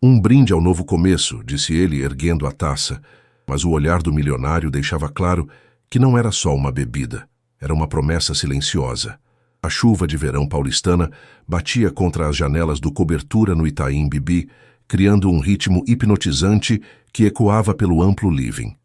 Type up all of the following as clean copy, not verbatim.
Um brinde ao novo começo, disse ele, erguendo a taça, mas o olhar do milionário deixava claro que não era só uma bebida, era uma promessa silenciosa. A chuva de verão paulistana batia contra as janelas do Cobertura no Itaim Bibi, criando um ritmo hipnotizante que ecoava pelo amplo living.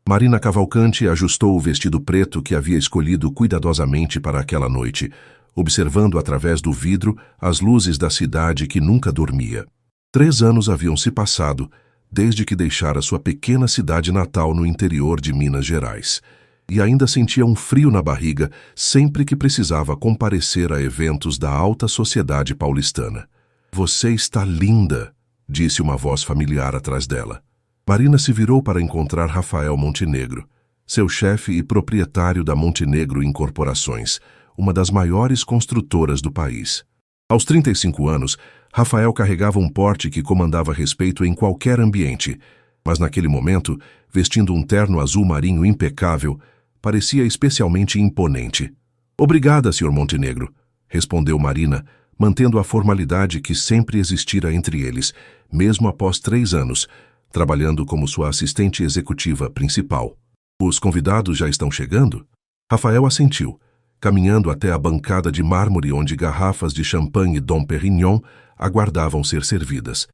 Marina Cavalcante ajustou o vestido preto que havia escolhido cuidadosamente para aquela noite, observando através do vidro as luzes da cidade que nunca dormia. 3 anos haviam se passado desde que deixara sua pequena cidade natal no interior de Minas Gerais, e ainda sentia um frio na barriga sempre que precisava comparecer a eventos da alta sociedade paulistana. "Você está linda", disse uma voz familiar atrás dela. Marina se virou para encontrar Rafael Montenegro, seu chefe e proprietário da Montenegro Incorporações, uma das maiores construtoras do país. Aos 35 anos, Rafael carregava um porte que comandava respeito em qualquer ambiente, mas naquele momento, vestindo um terno azul marinho impecável, parecia especialmente imponente. "Obrigada, Sr. Montenegro", respondeu Marina, mantendo a formalidade que sempre existira entre eles, mesmo após 3 anos, trabalhando como sua assistente executiva principal. "Os convidados já estão chegando?" Rafael assentiu, caminhando até a bancada de mármore onde garrafas de champanhe Dom Perignon aguardavam ser servidas.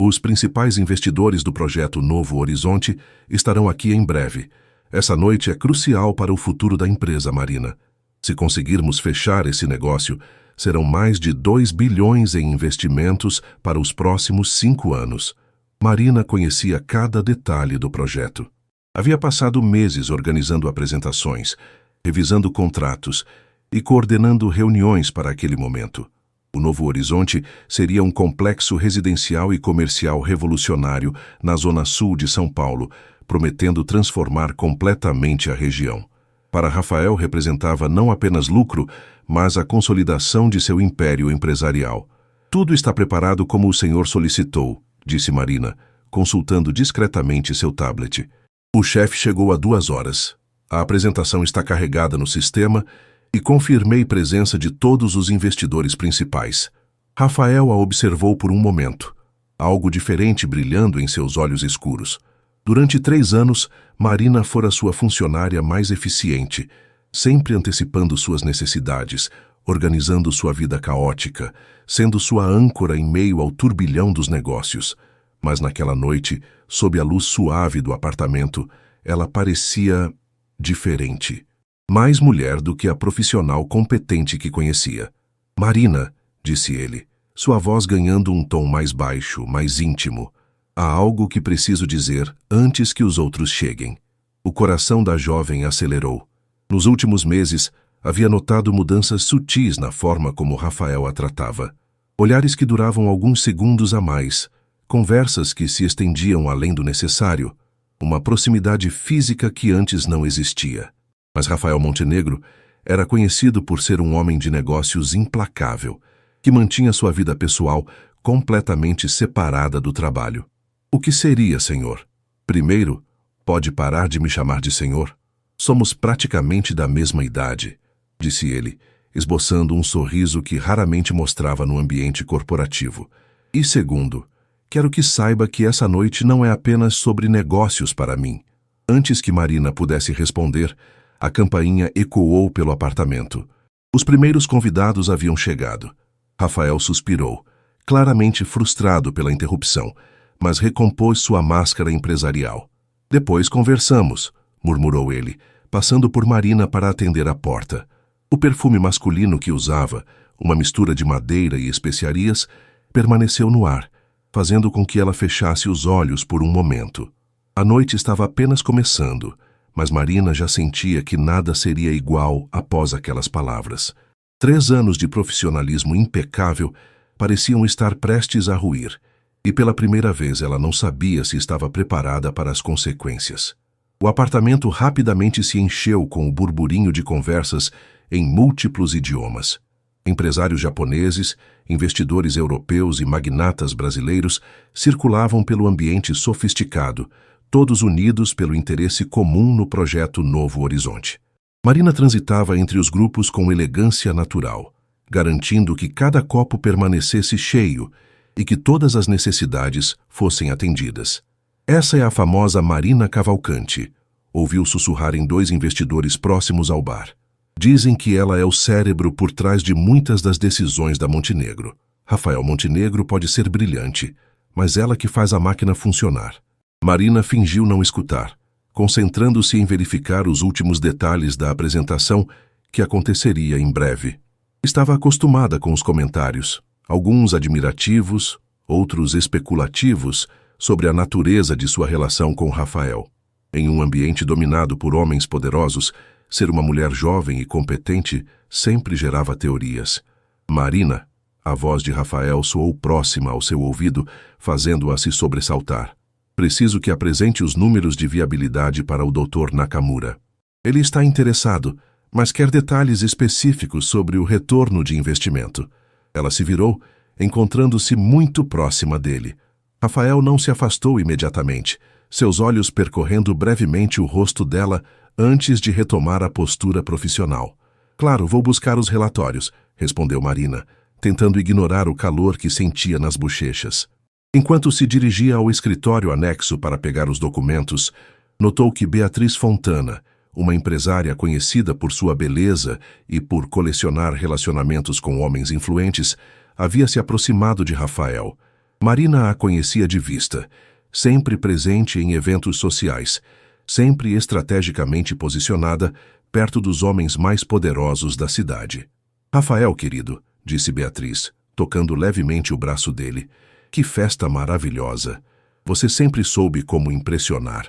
"Os principais investidores do projeto Novo Horizonte estarão aqui em breve. Essa noite é crucial para o futuro da empresa, Marina. Se conseguirmos fechar esse negócio, serão mais de 2 bilhões em investimentos para os próximos 5 anos. Marina conhecia cada detalhe do projeto. Havia passado meses organizando apresentações, revisando contratos e coordenando reuniões para aquele momento. O Novo Horizonte seria um complexo residencial e comercial revolucionário na zona sul de São Paulo, prometendo transformar completamente a região. Para Rafael representava não apenas lucro, mas a consolidação de seu império empresarial. "Tudo está preparado como o senhor solicitou", disse Marina, consultando discretamente seu tablet. "O chefe chegou há 2 horas. A apresentação está carregada no sistema e confirmei presença de todos os investidores principais." Rafael a observou por um momento, algo diferente brilhando em seus olhos escuros. Durante 3 anos, Marina fora sua funcionária mais eficiente, sempre antecipando suas necessidades, organizando sua vida caótica, sendo sua âncora em meio ao turbilhão dos negócios. Mas naquela noite, sob a luz suave do apartamento, ela parecia diferente. Mais mulher do que a profissional competente que conhecia. "Marina", disse ele, sua voz ganhando um tom mais baixo, mais íntimo. "Há algo que preciso dizer antes que os outros cheguem." O coração da jovem acelerou. Nos últimos meses, havia notado mudanças sutis na forma como Rafael a tratava. Olhares que duravam alguns segundos a mais, conversas que se estendiam além do necessário, uma proximidade física que antes não existia. Mas Rafael Montenegro era conhecido por ser um homem de negócios implacável, que mantinha sua vida pessoal completamente separada do trabalho. "O que seria, senhor? Primeiro, pode parar de me chamar de senhor? Somos praticamente da mesma idade", disse ele, esboçando um sorriso que raramente mostrava no ambiente corporativo. "E segundo, quero que saiba que essa noite não é apenas sobre negócios para mim." Antes que Marina pudesse responder, a campainha ecoou pelo apartamento. Os primeiros convidados haviam chegado. Rafael suspirou, claramente frustrado pela interrupção, mas recompôs sua máscara empresarial. "Depois conversamos", murmurou ele, passando por Marina para atender a porta. O perfume masculino que usava, uma mistura de madeira e especiarias, permaneceu no ar, fazendo com que ela fechasse os olhos por um momento. A noite estava apenas começando, mas Marina já sentia que nada seria igual após aquelas palavras. 3 anos de profissionalismo impecável pareciam estar prestes a ruir, e pela primeira vez ela não sabia se estava preparada para as consequências. O apartamento rapidamente se encheu com o burburinho de conversas em múltiplos idiomas. Empresários japoneses, investidores europeus e magnatas brasileiros circulavam pelo ambiente sofisticado, todos unidos pelo interesse comum no projeto Novo Horizonte. Marina transitava entre os grupos com elegância natural, garantindo que cada copo permanecesse cheio e que todas as necessidades fossem atendidas. Essa é a famosa Marina Cavalcante, ouviu sussurrarem 2 investidores próximos ao bar. Dizem que ela é o cérebro por trás de muitas das decisões da Montenegro. Rafael Montenegro pode ser brilhante, mas ela que faz a máquina funcionar. Marina fingiu não escutar, concentrando-se em verificar os últimos detalhes da apresentação que aconteceria em breve. Estava acostumada com os comentários, alguns admirativos, outros especulativos, sobre a natureza de sua relação com Rafael. Em um ambiente dominado por homens poderosos, ser uma mulher jovem e competente sempre gerava teorias. Marina, a voz de Rafael soou próxima ao seu ouvido, fazendo-a se sobressaltar. Preciso que apresente os números de viabilidade para o Dr. Nakamura. Ele está interessado, mas quer detalhes específicos sobre o retorno de investimento. Ela se virou, encontrando-se muito próxima dele. Rafael não se afastou imediatamente, seus olhos percorrendo brevemente o rosto dela antes de retomar a postura profissional. Claro, vou buscar os relatórios, respondeu Marina, tentando ignorar o calor que sentia nas bochechas. Enquanto se dirigia ao escritório anexo para pegar os documentos, notou que Beatriz Fontana, uma empresária conhecida por sua beleza e por colecionar relacionamentos com homens influentes, havia se aproximado de Rafael. Marina a conhecia de vista, sempre presente em eventos sociais, sempre estrategicamente posicionada perto dos homens mais poderosos da cidade. Rafael, querido, disse Beatriz, tocando levemente o braço dele. Que festa maravilhosa! Você sempre soube como impressionar.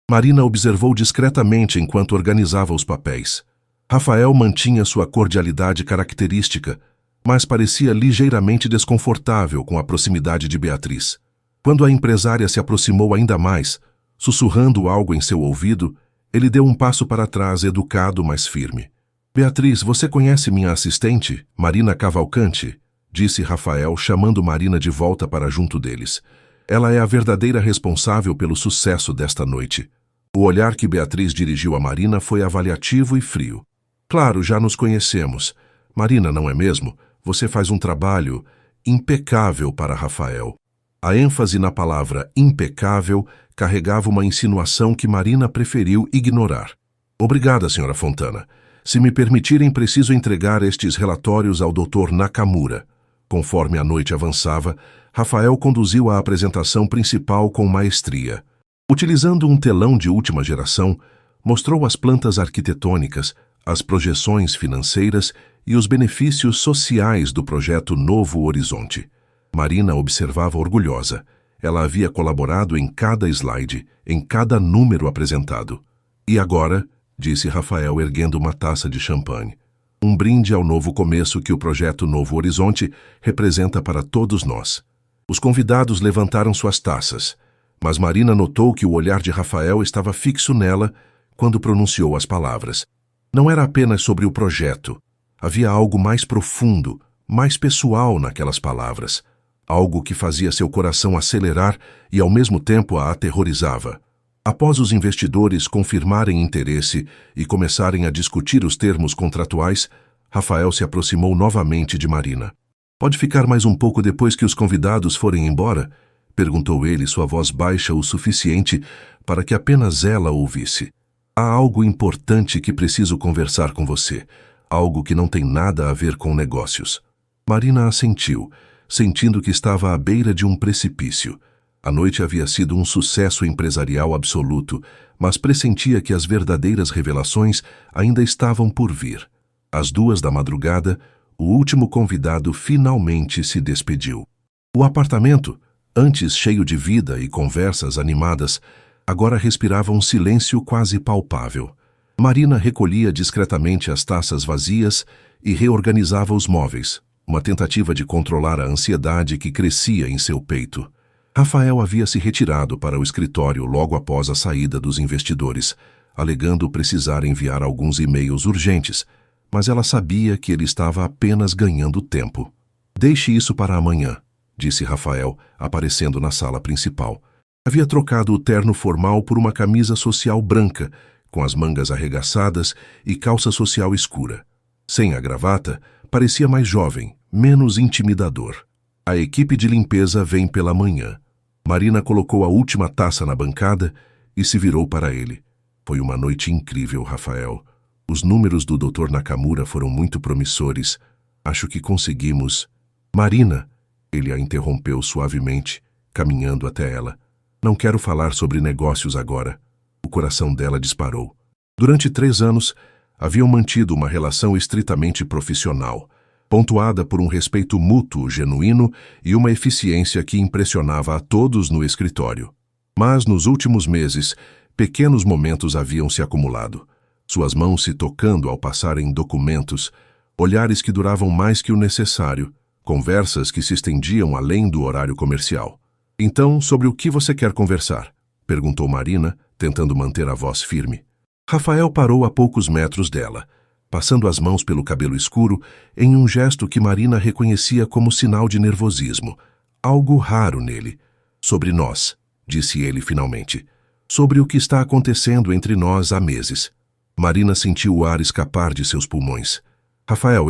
Marina observou discretamente enquanto organizava os papéis. Rafael mantinha sua cordialidade característica, mas parecia ligeiramente desconfortável com a proximidade de Beatriz. Quando a empresária se aproximou ainda mais, sussurrando algo em seu ouvido, ele deu um passo para trás, educado, mas firme. Beatriz, você conhece minha assistente, Marina Cavalcante? Disse Rafael, chamando Marina de volta para junto deles. Ela é a verdadeira responsável pelo sucesso desta noite. O olhar que Beatriz dirigiu a Marina foi avaliativo e frio. Claro, já nos conhecemos. Marina, não é mesmo? Você faz um trabalho impecável para Rafael. A ênfase na palavra impecável carregava uma insinuação que Marina preferiu ignorar. Obrigada, Sra. Fontana. Se me permitirem, preciso entregar estes relatórios ao Dr. Nakamura. Conforme a noite avançava, Rafael conduziu a apresentação principal com maestria. Utilizando um telão de última geração, mostrou as plantas arquitetônicas, as projeções financeiras e os benefícios sociais do projeto Novo Horizonte. Marina observava orgulhosa. Ela havia colaborado em cada slide, em cada número apresentado. E agora, disse Rafael erguendo uma taça de champanhe, um brinde ao novo começo que o projeto Novo Horizonte representa para todos nós. Os convidados levantaram suas taças, mas Marina notou que o olhar de Rafael estava fixo nela quando pronunciou as palavras. Não era apenas sobre o projeto. Havia algo mais profundo, mais pessoal naquelas palavras. Algo que fazia seu coração acelerar e ao mesmo tempo a aterrorizava. Após os investidores confirmarem interesse e começarem a discutir os termos contratuais, Rafael se aproximou novamente de Marina. Pode ficar mais um pouco depois que os convidados forem embora? Perguntou ele, sua voz baixa o suficiente para que apenas ela ouvisse. Há algo importante que preciso conversar com você. Algo que não tem nada a ver com negócios. Marina assentiu, sentindo que estava à beira de um precipício. A noite havia sido um sucesso empresarial absoluto, mas pressentia que as verdadeiras revelações ainda estavam por vir. Às 2 da madrugada, o último convidado finalmente se despediu. O apartamento, antes cheio de vida e conversas animadas, agora respirava um silêncio quase palpável. Marina recolhia discretamente as taças vazias e reorganizava os móveis, uma tentativa de controlar a ansiedade que crescia em seu peito. Rafael havia se retirado para o escritório logo após a saída dos investidores, alegando precisar enviar alguns e-mails urgentes, mas ela sabia que ele estava apenas ganhando tempo. Deixe isso para amanhã, disse Rafael, aparecendo na sala principal. Havia trocado o terno formal por uma camisa social branca, com as mangas arregaçadas e calça social escura. Sem a gravata, parecia mais jovem, menos intimidador. A equipe de limpeza vem pela manhã. Marina colocou a última taça na bancada e se virou para ele. Foi uma noite incrível, Rafael. Os números do Dr. Nakamura foram muito promissores. Acho que conseguimos... Marina, ele a interrompeu suavemente, caminhando até ela. Não quero falar sobre negócios agora. O coração dela disparou. Durante 3 anos, haviam mantido uma relação estritamente profissional, pontuada por um respeito mútuo genuíno e uma eficiência que impressionava a todos no escritório. Mas, nos últimos meses, pequenos momentos haviam se acumulado. Suas mãos se tocando ao passarem documentos, olhares que duravam mais que o necessário, conversas que se estendiam além do horário comercial. Então, sobre o que você quer conversar? Perguntou Marina, tentando manter a voz firme. Rafael parou a poucos metros dela, passando as mãos pelo cabelo escuro em um gesto que Marina reconhecia como sinal de nervosismo, algo raro nele. Sobre nós, disse ele finalmente. Sobre o que está acontecendo entre nós há meses. Marina sentiu o ar escapar de seus pulmões. Rafael,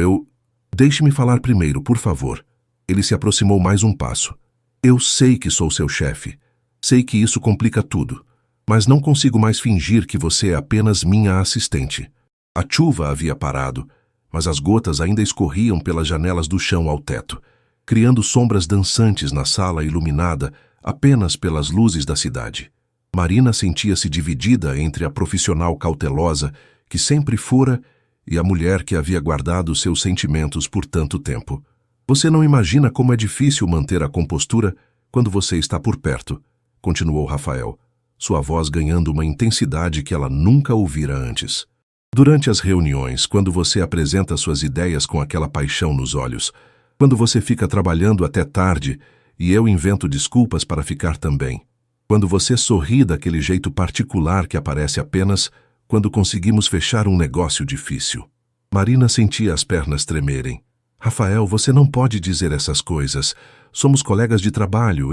Deixe-me falar primeiro, por favor. Ele se aproximou mais um passo. Eu sei que sou seu chefe. Sei que isso complica tudo. Mas não consigo mais fingir que você é apenas minha assistente. A chuva havia parado, mas as gotas ainda escorriam pelas janelas do chão ao teto, criando sombras dançantes na sala iluminada apenas pelas luzes da cidade. Marina sentia-se dividida entre a profissional cautelosa, que sempre fora, e a mulher que havia guardado seus sentimentos por tanto tempo. Você não imagina como é difícil manter a compostura quando você está por perto, continuou Rafael, sua voz ganhando uma intensidade que ela nunca ouvira antes. Durante as reuniões, quando você apresenta suas ideias com aquela paixão nos olhos, quando você fica trabalhando até tarde e eu invento desculpas para ficar também, quando você sorri daquele jeito particular que aparece apenas quando conseguimos fechar um negócio difícil. Marina sentia as pernas tremerem. Rafael, você não pode dizer essas coisas. Somos colegas de trabalho,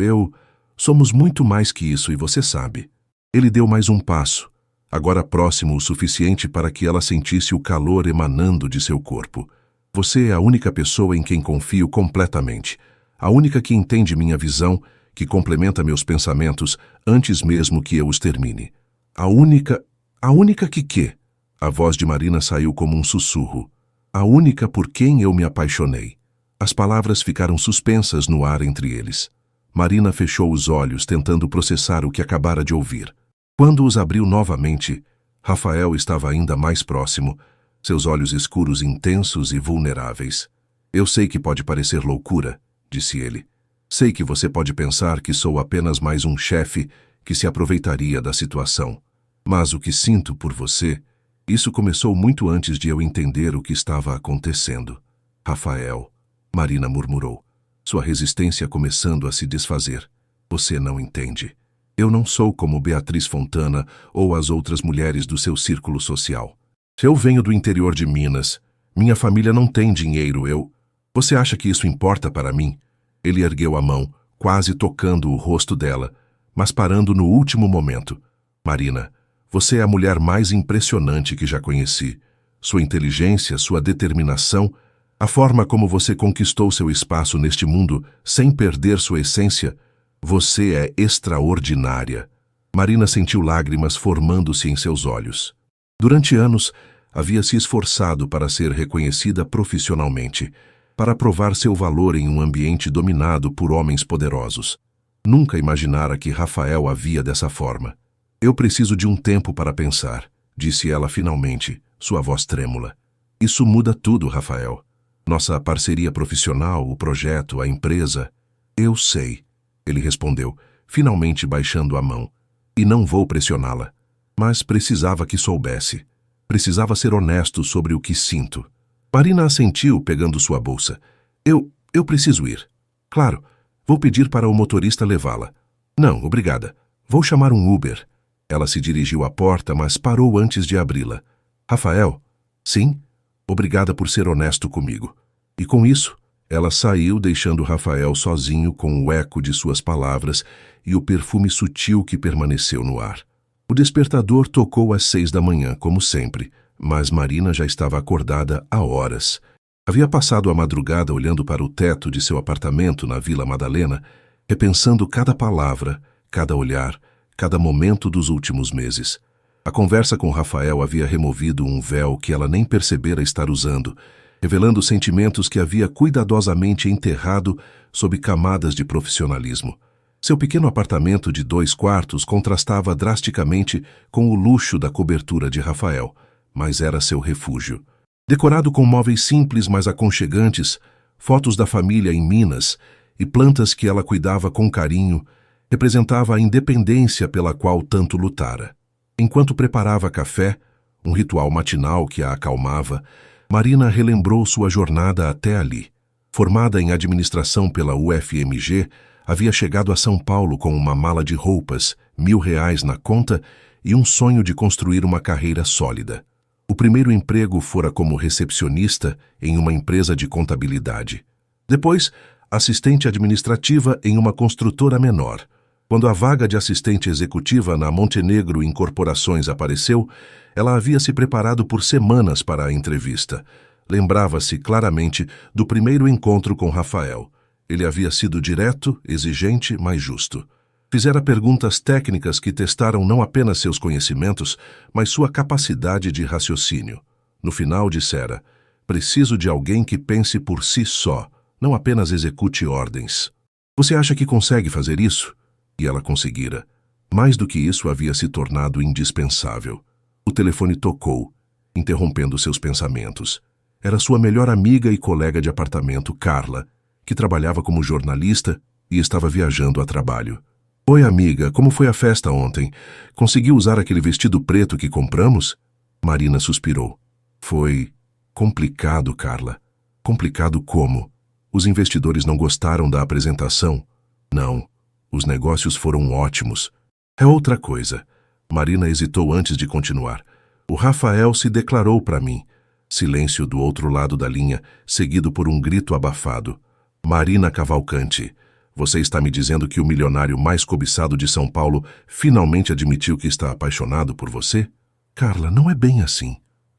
Somos muito mais que isso e você sabe. Ele deu mais um passo, agora próximo o suficiente para que ela sentisse o calor emanando de seu corpo. Você é a única pessoa em quem confio completamente. A única que entende minha visão, que complementa meus pensamentos antes mesmo que eu os termine. A única que quê? A voz de Marina saiu como um sussurro. A única por quem eu me apaixonei. As palavras ficaram suspensas no ar entre eles. Marina fechou os olhos, tentando processar o que acabara de ouvir. Quando os abriu novamente, Rafael estava ainda mais próximo, seus olhos escuros intensos e vulneráveis. Eu sei que pode parecer loucura, disse ele. Sei que você pode pensar que sou apenas mais um chefe que se aproveitaria da situação. Mas o que sinto por você, isso começou muito antes de eu entender o que estava acontecendo. Rafael, Marina murmurou, sua resistência começando a se desfazer. Você não entende. Eu não sou como Beatriz Fontana ou as outras mulheres do seu círculo social. Eu venho do interior de Minas. Minha família não tem dinheiro, Você acha que isso importa para mim? Ele ergueu a mão, quase tocando o rosto dela, mas parando no último momento. Marina, você é a mulher mais impressionante que já conheci. Sua inteligência, sua determinação, a forma como você conquistou seu espaço neste mundo sem perder sua essência, você é extraordinária. Marina sentiu lágrimas formando-se em seus olhos. Durante anos, havia se esforçado para ser reconhecida profissionalmente, para provar seu valor em um ambiente dominado por homens poderosos. Nunca imaginara que Rafael a via dessa forma. Eu preciso de um tempo para pensar, disse ela finalmente, sua voz trêmula. Isso muda tudo, Rafael. Nossa parceria profissional, o projeto, a empresa. Eu sei, ele respondeu, finalmente baixando a mão. E não vou pressioná-la. Mas precisava que soubesse. Precisava ser honesto sobre o que sinto. Marina assentiu, pegando sua bolsa. Eu preciso ir. Claro, vou pedir para o motorista levá-la. Não, obrigada. Vou chamar um Uber. Ela se dirigiu à porta, mas parou antes de abri-la. Rafael? Sim? Obrigada por ser honesto comigo. E com isso, ela saiu deixando Rafael sozinho com o eco de suas palavras e o perfume sutil que permaneceu no ar. O despertador tocou às 6 da manhã, como sempre, mas Marina já estava acordada há horas. Havia passado a madrugada olhando para o teto de seu apartamento na Vila Madalena, repensando cada palavra, cada olhar, cada momento dos últimos meses. A conversa com Rafael havia removido um véu que ela nem percebera estar usando, revelando sentimentos que havia cuidadosamente enterrado sob camadas de profissionalismo. Seu pequeno apartamento de 2 quartos contrastava drasticamente com o luxo da cobertura de Rafael, mas era seu refúgio. Decorado com móveis simples mas aconchegantes, fotos da família em Minas e plantas que ela cuidava com carinho, representava a independência pela qual tanto lutara. Enquanto preparava café, um ritual matinal que a acalmava, Marina relembrou sua jornada até ali. Formada em administração pela UFMG, havia chegado a São Paulo com uma mala de roupas, R$ 1.000 na conta e um sonho de construir uma carreira sólida. O primeiro emprego fora como recepcionista em uma empresa de contabilidade. Depois, assistente administrativa em uma construtora menor. Quando a vaga de assistente executiva na Montenegro Incorporações apareceu, ela havia se preparado por semanas para a entrevista. Lembrava-se claramente do primeiro encontro com Rafael. Ele havia sido direto, exigente, mas justo. Fizera perguntas técnicas que testaram não apenas seus conhecimentos, mas sua capacidade de raciocínio. No final dissera: "Preciso de alguém que pense por si só, não apenas execute ordens. Você acha que consegue fazer isso?" E ela conseguira. Mais do que isso, havia se tornado indispensável. O telefone tocou, interrompendo seus pensamentos. Era sua melhor amiga e colega de apartamento, Carla, que trabalhava como jornalista e estava viajando a trabalho. "Oi, amiga, como foi a festa ontem? Conseguiu usar aquele vestido preto que compramos?" Marina suspirou. "Foi complicado, Carla." "Complicado como? Os investidores não gostaram da apresentação?" "Não. Os negócios foram ótimos." "É outra coisa." Marina hesitou antes de continuar. "O Rafael se declarou para mim." Silêncio do outro lado da linha, seguido por um grito abafado. "Marina Cavalcante, você está me dizendo que o milionário mais cobiçado de São Paulo finalmente admitiu que está apaixonado por você?" "Carla, não é bem assim."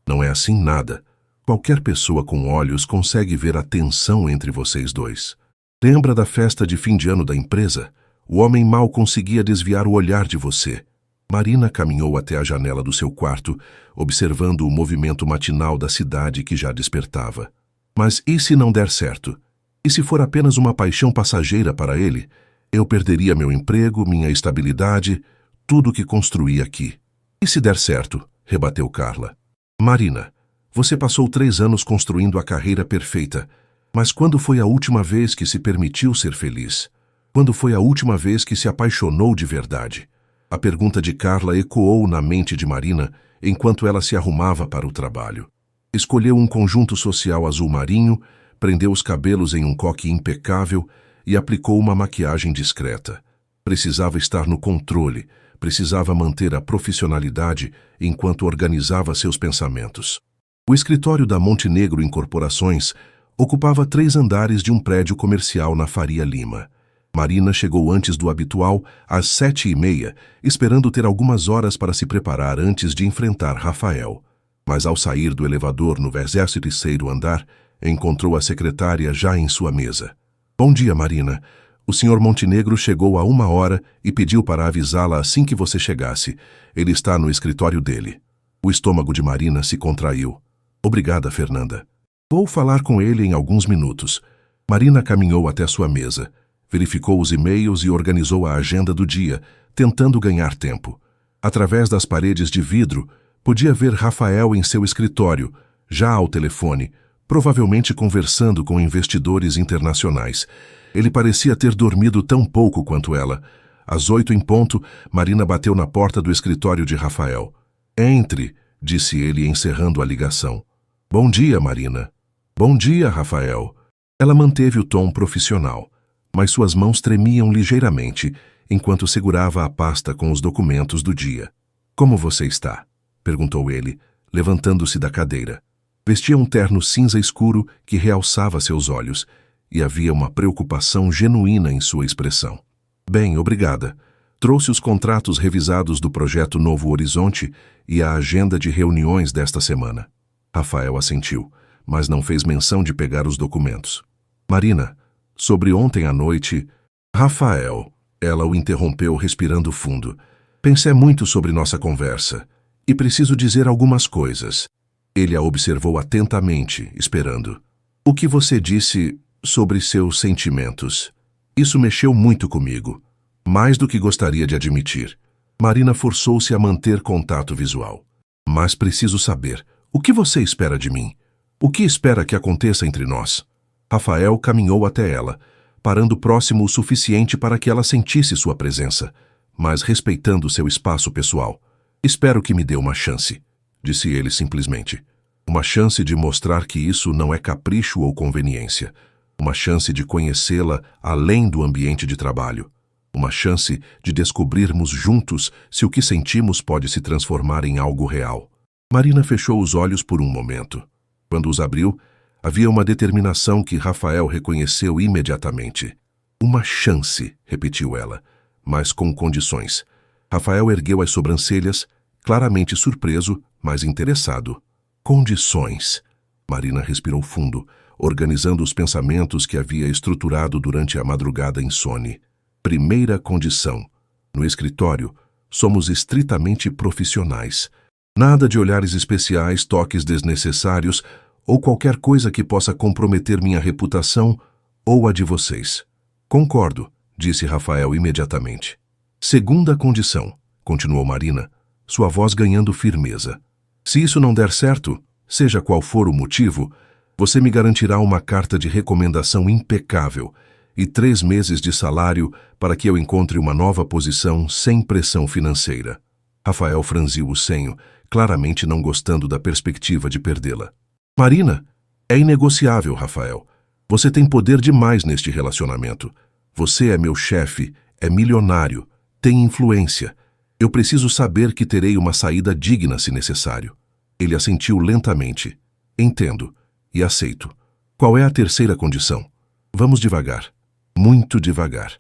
"Não é assim nada. Qualquer pessoa com olhos consegue ver a tensão entre vocês dois. Lembra da festa de fim de ano da empresa? O homem mal conseguia desviar o olhar de você." Marina caminhou até a janela do seu quarto, observando o movimento matinal da cidade que já despertava. "Mas e se não der certo? E se for apenas uma paixão passageira para ele? Eu perderia meu emprego, minha estabilidade, tudo que construí aqui." "E se der certo?" rebateu Carla. "Marina, você passou 3 anos construindo a carreira perfeita, mas quando foi a última vez que se permitiu ser feliz? Quando foi a última vez que se apaixonou de verdade?" A pergunta de Carla ecoou na mente de Marina enquanto ela se arrumava para o trabalho. Escolheu um conjunto social azul marinho, prendeu os cabelos em um coque impecável e aplicou uma maquiagem discreta. Precisava estar no controle, precisava manter a profissionalidade enquanto organizava seus pensamentos. O escritório da Montenegro Incorporações ocupava 3 andares de um prédio comercial na Faria Lima. Marina chegou antes do habitual, às 7h30, esperando ter algumas horas para se preparar antes de enfrentar Rafael. Mas ao sair do elevador no 23º andar, encontrou a secretária já em sua mesa. "Bom dia, Marina. O Sr. Montenegro chegou há 1 hora e pediu para avisá-la assim que você chegasse. Ele está no escritório dele." O estômago de Marina se contraiu. "Obrigada, Fernanda. Vou falar com ele em alguns minutos." Marina caminhou até sua mesa, verificou os e-mails e organizou a agenda do dia, tentando ganhar tempo. Através das paredes de vidro, podia ver Rafael em seu escritório, já ao telefone, provavelmente conversando com investidores internacionais. Ele parecia ter dormido tão pouco quanto ela. Às 8 em ponto, Marina bateu na porta do escritório de Rafael. "Entre", disse ele, encerrando a ligação. "Bom dia, Marina." "Bom dia, Rafael." Ela manteve o tom profissional, mas suas mãos tremiam ligeiramente enquanto segurava a pasta com os documentos do dia. "Como você está?" perguntou ele, levantando-se da cadeira. Vestia um terno cinza escuro que realçava seus olhos, e havia uma preocupação genuína em sua expressão. "Bem, obrigada." Trouxe os contratos revisados do projeto Novo Horizonte e a agenda de reuniões desta semana. Rafael assentiu. mas não fez menção de pegar os documentos. Marina, sobre ontem à noite... Rafael, ela o interrompeu respirando fundo. Pensei muito sobre nossa conversa e preciso dizer algumas coisas. Ele a observou atentamente, esperando. O que você disse sobre seus sentimentos? Isso mexeu muito comigo, mais do que gostaria de admitir. Marina forçou-se a manter contato visual. Mas preciso saber, o que você espera de mim? O que espera que aconteça entre nós? Rafael caminhou até ela, parando próximo o suficiente para que ela sentisse sua presença, mas respeitando seu espaço pessoal. Espero que me dê uma chance, disse ele simplesmente. Uma chance de mostrar que isso não é capricho ou conveniência. Uma chance de conhecê-la além do ambiente de trabalho. Uma chance de descobrirmos juntos se o que sentimos pode se transformar em algo real. Marina fechou os olhos por um momento. Quando os abriu, havia uma determinação que Rafael reconheceu imediatamente. Uma chance, repetiu ela, mas com condições. Rafael ergueu as sobrancelhas, claramente surpreso, mas interessado. Condições. Marina respirou fundo, organizando os pensamentos que havia estruturado durante a madrugada insone. Primeira condição. No escritório, somos estritamente profissionais. Nada de olhares especiais, toques desnecessários ou qualquer coisa que possa comprometer minha reputação ou a de vocês. Concordo, disse Rafael imediatamente. Segunda condição, continuou Marina, sua voz ganhando firmeza. Se isso não der certo, seja qual for o motivo, você me garantirá uma carta de recomendação impecável e 3 meses de salário para que eu encontre uma nova posição sem pressão financeira. Rafael franziu o senho, claramente não gostando da perspectiva de perdê-la. Marina, é inegociável, Rafael. Você tem poder demais neste relacionamento. Você é meu chefe, é milionário, tem influência. Eu preciso saber que terei uma saída digna se necessário. Ele assentiu lentamente. Entendo e aceito. Qual é a terceira condição? Vamos devagar. Muito devagar.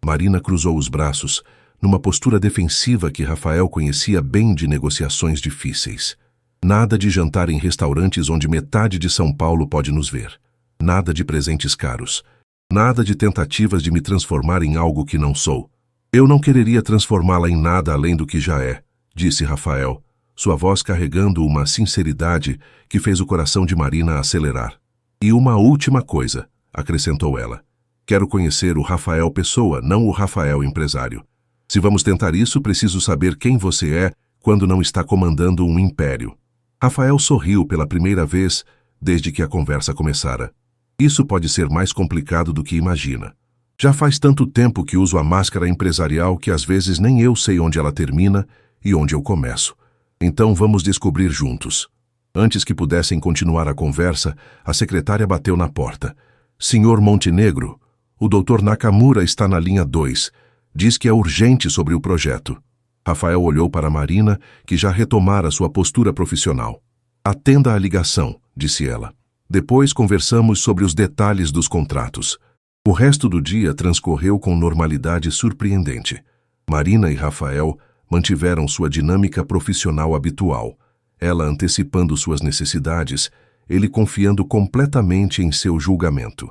Marina cruzou os braços, numa postura defensiva que Rafael conhecia bem de negociações difíceis. Nada de jantar em restaurantes onde metade de São Paulo pode nos ver. Nada de presentes caros. Nada de tentativas de me transformar em algo que não sou. Eu não quereria transformá-la em nada além do que já é, disse Rafael, sua voz carregando uma sinceridade que fez o coração de Marina acelerar. E uma última coisa, acrescentou ela. Quero conhecer o Rafael pessoa, não o Rafael empresário. Se vamos tentar isso, preciso saber quem você é quando não está comandando um império. Rafael sorriu pela primeira vez desde que a conversa começara. Isso pode ser mais complicado do que imagina. Já faz tanto tempo que uso a máscara empresarial que às vezes nem eu sei onde ela termina e onde eu começo. Então vamos descobrir juntos. Antes que pudessem continuar a conversa, a secretária bateu na porta. Senhor Montenegro, o Dr. Nakamura está na linha 2. Diz que é urgente sobre o projeto. Rafael olhou para Marina, que já retomara sua postura profissional. Atenda a ligação, disse ela. Depois conversamos sobre os detalhes dos contratos. O resto do dia transcorreu com normalidade surpreendente. Marina e Rafael mantiveram sua dinâmica profissional habitual, ela antecipando suas necessidades, ele confiando completamente em seu julgamento.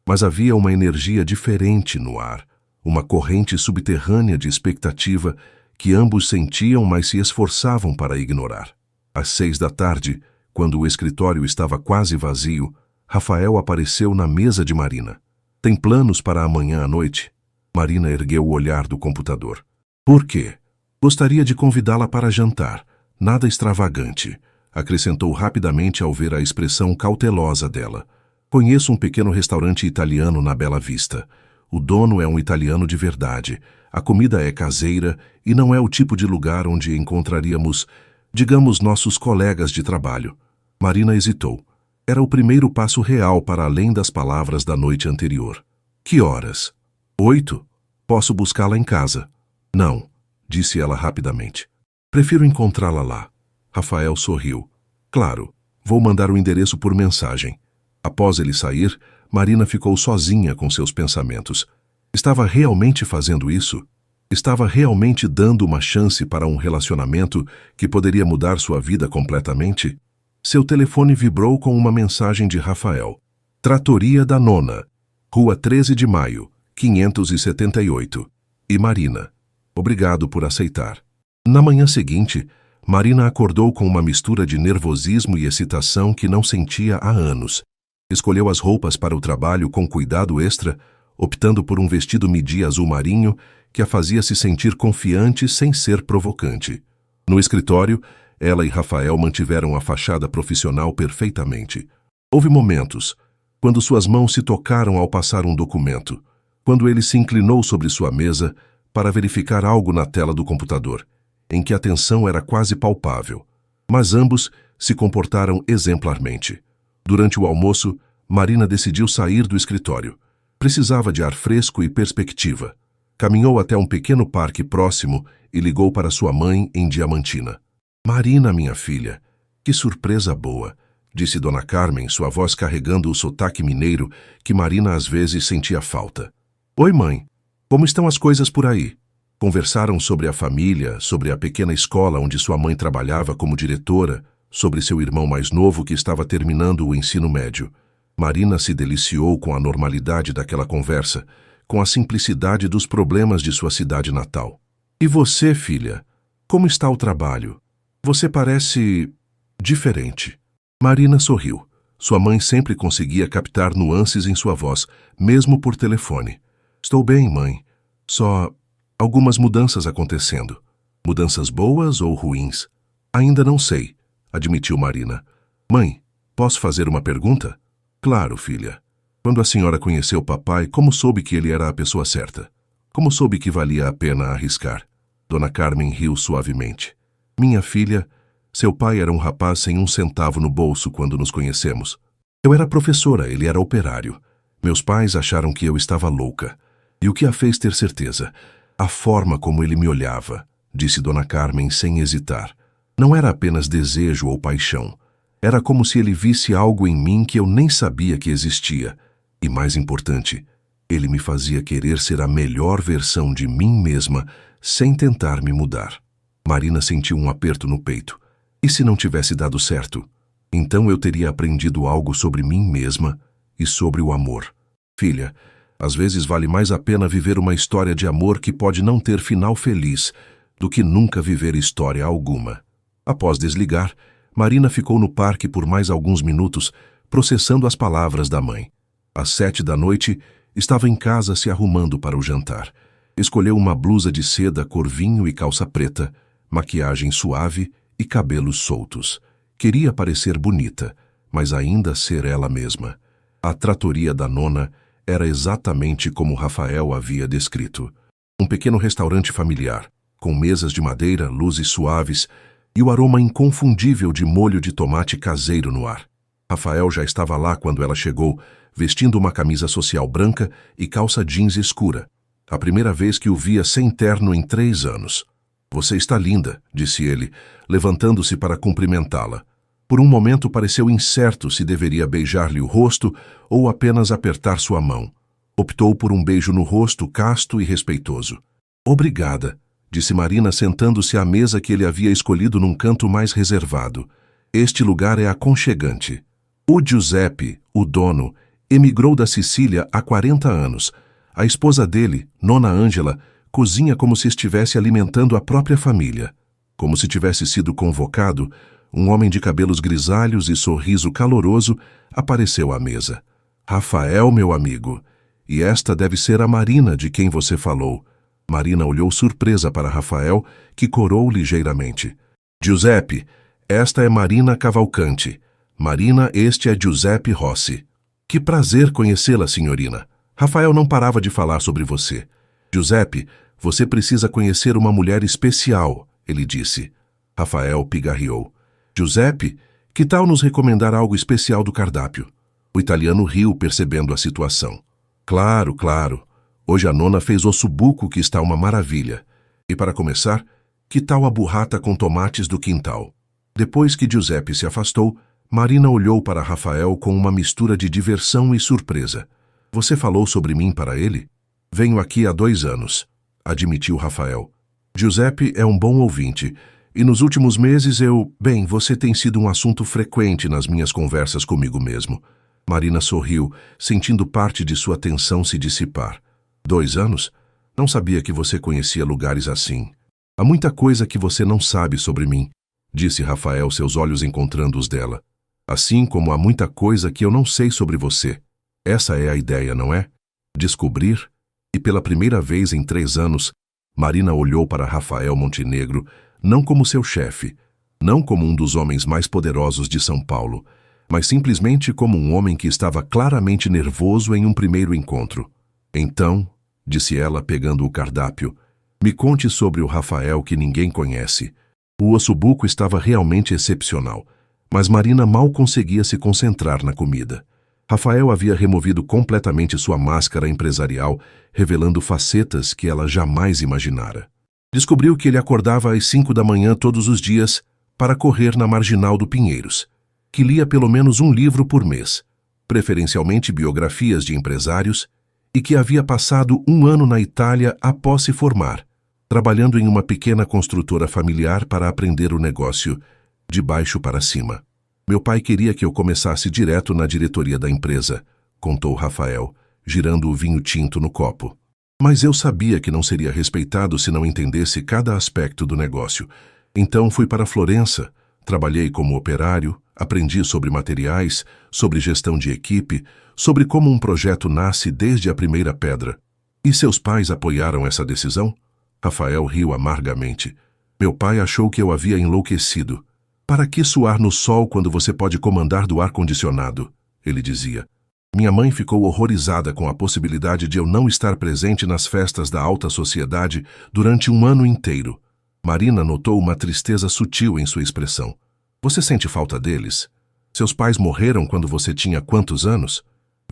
Mas havia uma energia diferente no ar, uma corrente subterrânea de expectativa que ambos sentiam, mas se esforçavam para ignorar. Às 6 da tarde, quando o escritório estava quase vazio, Rafael apareceu na mesa de Marina. Tem planos para amanhã à noite? Marina ergueu o olhar do computador. Por quê? Gostaria de convidá-la para jantar. Nada extravagante, acrescentou rapidamente ao ver a expressão cautelosa dela. Conheço um pequeno restaurante italiano na Bela Vista. O dono é um italiano de verdade. A comida é caseira e não é o tipo de lugar onde encontraríamos, digamos, nossos colegas de trabalho. Marina hesitou. Era o primeiro passo real para além das palavras da noite anterior. Que horas? 8? Posso buscá-la em casa. Não, disse ela rapidamente. Prefiro encontrá-la lá. Rafael sorriu. Claro, vou mandar o endereço por mensagem. Após ele sair, Marina ficou sozinha com seus pensamentos. Estava realmente fazendo isso? Estava realmente dando uma chance para um relacionamento que poderia mudar sua vida completamente? Seu telefone vibrou com uma mensagem de Rafael. Tratoria da Nona, Rua 13 de Maio, 578. E Marina. Obrigado por aceitar. Na manhã seguinte, Marina acordou com uma mistura de nervosismo e excitação que não sentia há anos. Escolheu as roupas para o trabalho com cuidado extra, optando por um vestido midi azul marinho que a fazia se sentir confiante sem ser provocante. No escritório, ela e Rafael mantiveram a fachada profissional perfeitamente. Houve momentos, quando suas mãos se tocaram ao passar um documento, quando ele se inclinou sobre sua mesa para verificar algo na tela do computador, em que a tensão era quase palpável. Mas ambos se comportaram exemplarmente. Durante o almoço, Marina decidiu sair do escritório. Precisava de ar fresco e perspectiva. Caminhou até um pequeno parque próximo e ligou para sua mãe em Diamantina. Marina, minha filha, que surpresa boa, disse Dona Carmen, sua voz carregando o sotaque mineiro que Marina às vezes sentia falta. Oi, mãe, como estão as coisas por aí? Conversaram sobre a família, sobre a pequena escola onde sua mãe trabalhava como diretora, sobre seu irmão mais novo que estava terminando o ensino médio. Marina se deliciou com a normalidade daquela conversa, com a simplicidade dos problemas de sua cidade natal. E você, filha, como está o trabalho? Você parece diferente. Marina sorriu. Sua mãe sempre conseguia captar nuances em sua voz, mesmo por telefone. Estou bem, mãe. Só algumas mudanças acontecendo. Mudanças boas ou ruins? Ainda não sei, admitiu Marina. Mãe, posso fazer uma pergunta? Claro, filha. Quando a senhora conheceu papai, como soube que ele era a pessoa certa? Como soube que valia a pena arriscar? Dona Carmen riu suavemente. Minha filha, seu pai era um rapaz sem um centavo no bolso quando nos conhecemos. Eu era professora, ele era operário. Meus pais acharam que eu estava louca. E o que a fez ter certeza? A forma como ele me olhava, disse Dona Carmen sem hesitar. Não era apenas desejo ou paixão. Era como se ele visse algo em mim que eu nem sabia que existia. E mais importante, ele me fazia querer ser a melhor versão de mim mesma, sem tentar me mudar. Marina sentiu um aperto no peito. E se não tivesse dado certo? Então eu teria aprendido algo sobre mim mesma e sobre o amor. Filha, às vezes vale mais a pena viver uma história de amor que pode não ter final feliz do que nunca viver história alguma. Após desligar, Marina ficou no parque por mais alguns minutos, processando as palavras da mãe. Às 7 da noite, estava em casa se arrumando para o jantar. Escolheu uma blusa de seda cor vinho e calça preta, maquiagem suave e cabelos soltos. Queria parecer bonita, mas ainda ser ela mesma. A tratoria da Nona era exatamente como Rafael havia descrito. Um pequeno restaurante familiar, com mesas de madeira, luzes suaves e o aroma inconfundível de molho de tomate caseiro no ar. Rafael já estava lá quando ela chegou, vestindo uma camisa social branca e calça jeans escura. A primeira vez que o via sem terno em 3 anos. Você está linda, disse ele, levantando-se para cumprimentá-la. Por um momento pareceu incerto se deveria beijar-lhe o rosto ou apenas apertar sua mão. Optou por um beijo no rosto casto e respeitoso. Obrigada, disse Marina sentando-se à mesa que ele havia escolhido num canto mais reservado. Este lugar é aconchegante. O Giuseppe, o dono, emigrou da Sicília há 40 anos. A esposa dele, Nona Ângela, cozinha como se estivesse alimentando a própria família. Como se tivesse sido convocado, um homem de cabelos grisalhos e sorriso caloroso apareceu à mesa. Rafael, meu amigo, e esta deve ser a Marina de quem você falou. Marina olhou surpresa para Rafael, que corou ligeiramente. Giuseppe, esta é Marina Cavalcanti. Marina, este é Giuseppe Rossi. Que prazer conhecê-la, senhorina. Rafael não parava de falar sobre você. Giuseppe, você precisa conhecer uma mulher especial, ele disse. Rafael pigarreou. Giuseppe, que tal nos recomendar algo especial do cardápio? O italiano riu, percebendo a situação. Claro, claro. Hoje a Nona fez ossobuco, que está uma maravilha. E para começar, que tal a burrata com tomates do quintal? Depois que Giuseppe se afastou, Marina olhou para Rafael com uma mistura de diversão e surpresa. Você falou sobre mim para ele? Venho aqui há 2 anos, admitiu Rafael. Giuseppe é um bom ouvinte. E nos últimos meses Bem, você tem sido um assunto frequente nas minhas conversas comigo mesmo. Marina sorriu, sentindo parte de sua tensão se dissipar. 2 anos? Não sabia que você conhecia lugares assim. Há muita coisa que você não sabe sobre mim, disse Rafael, seus olhos encontrando os dela. Assim como há muita coisa que eu não sei sobre você. Essa é a ideia, não é? Descobrir? E pela primeira vez em 3 anos, Marina olhou para Rafael Montenegro, não como seu chefe, não como um dos homens mais poderosos de São Paulo, mas simplesmente como um homem que estava claramente nervoso em um primeiro encontro. Então, disse ela pegando o cardápio, me conte sobre o Rafael que ninguém conhece. O ossobuco estava realmente excepcional, mas Marina mal conseguia se concentrar na comida. Rafael havia removido completamente sua máscara empresarial, revelando facetas que ela jamais imaginara. Descobriu que ele acordava às 5 da manhã todos os dias para correr na Marginal do Pinheiros, que lia pelo menos um livro por mês, preferencialmente biografias de empresários, e que havia passado 1 ano na Itália após se formar, trabalhando em uma pequena construtora familiar para aprender o negócio de baixo para cima. Meu pai queria que eu começasse direto na diretoria da empresa, contou Rafael, girando o vinho tinto no copo. Mas eu sabia que não seria respeitado se não entendesse cada aspecto do negócio. Então fui para Florença, trabalhei como operário, aprendi sobre materiais, sobre gestão de equipe, sobre como um projeto nasce desde a primeira pedra. E seus pais apoiaram essa decisão? Rafael riu amargamente. Meu pai achou que eu havia enlouquecido. Para que suar no sol quando você pode comandar do ar-condicionado? Ele dizia. Minha mãe ficou horrorizada com a possibilidade de eu não estar presente nas festas da alta sociedade durante 1 ano inteiro. Marina notou uma tristeza sutil em sua expressão. Você sente falta deles? Seus pais morreram quando você tinha quantos anos?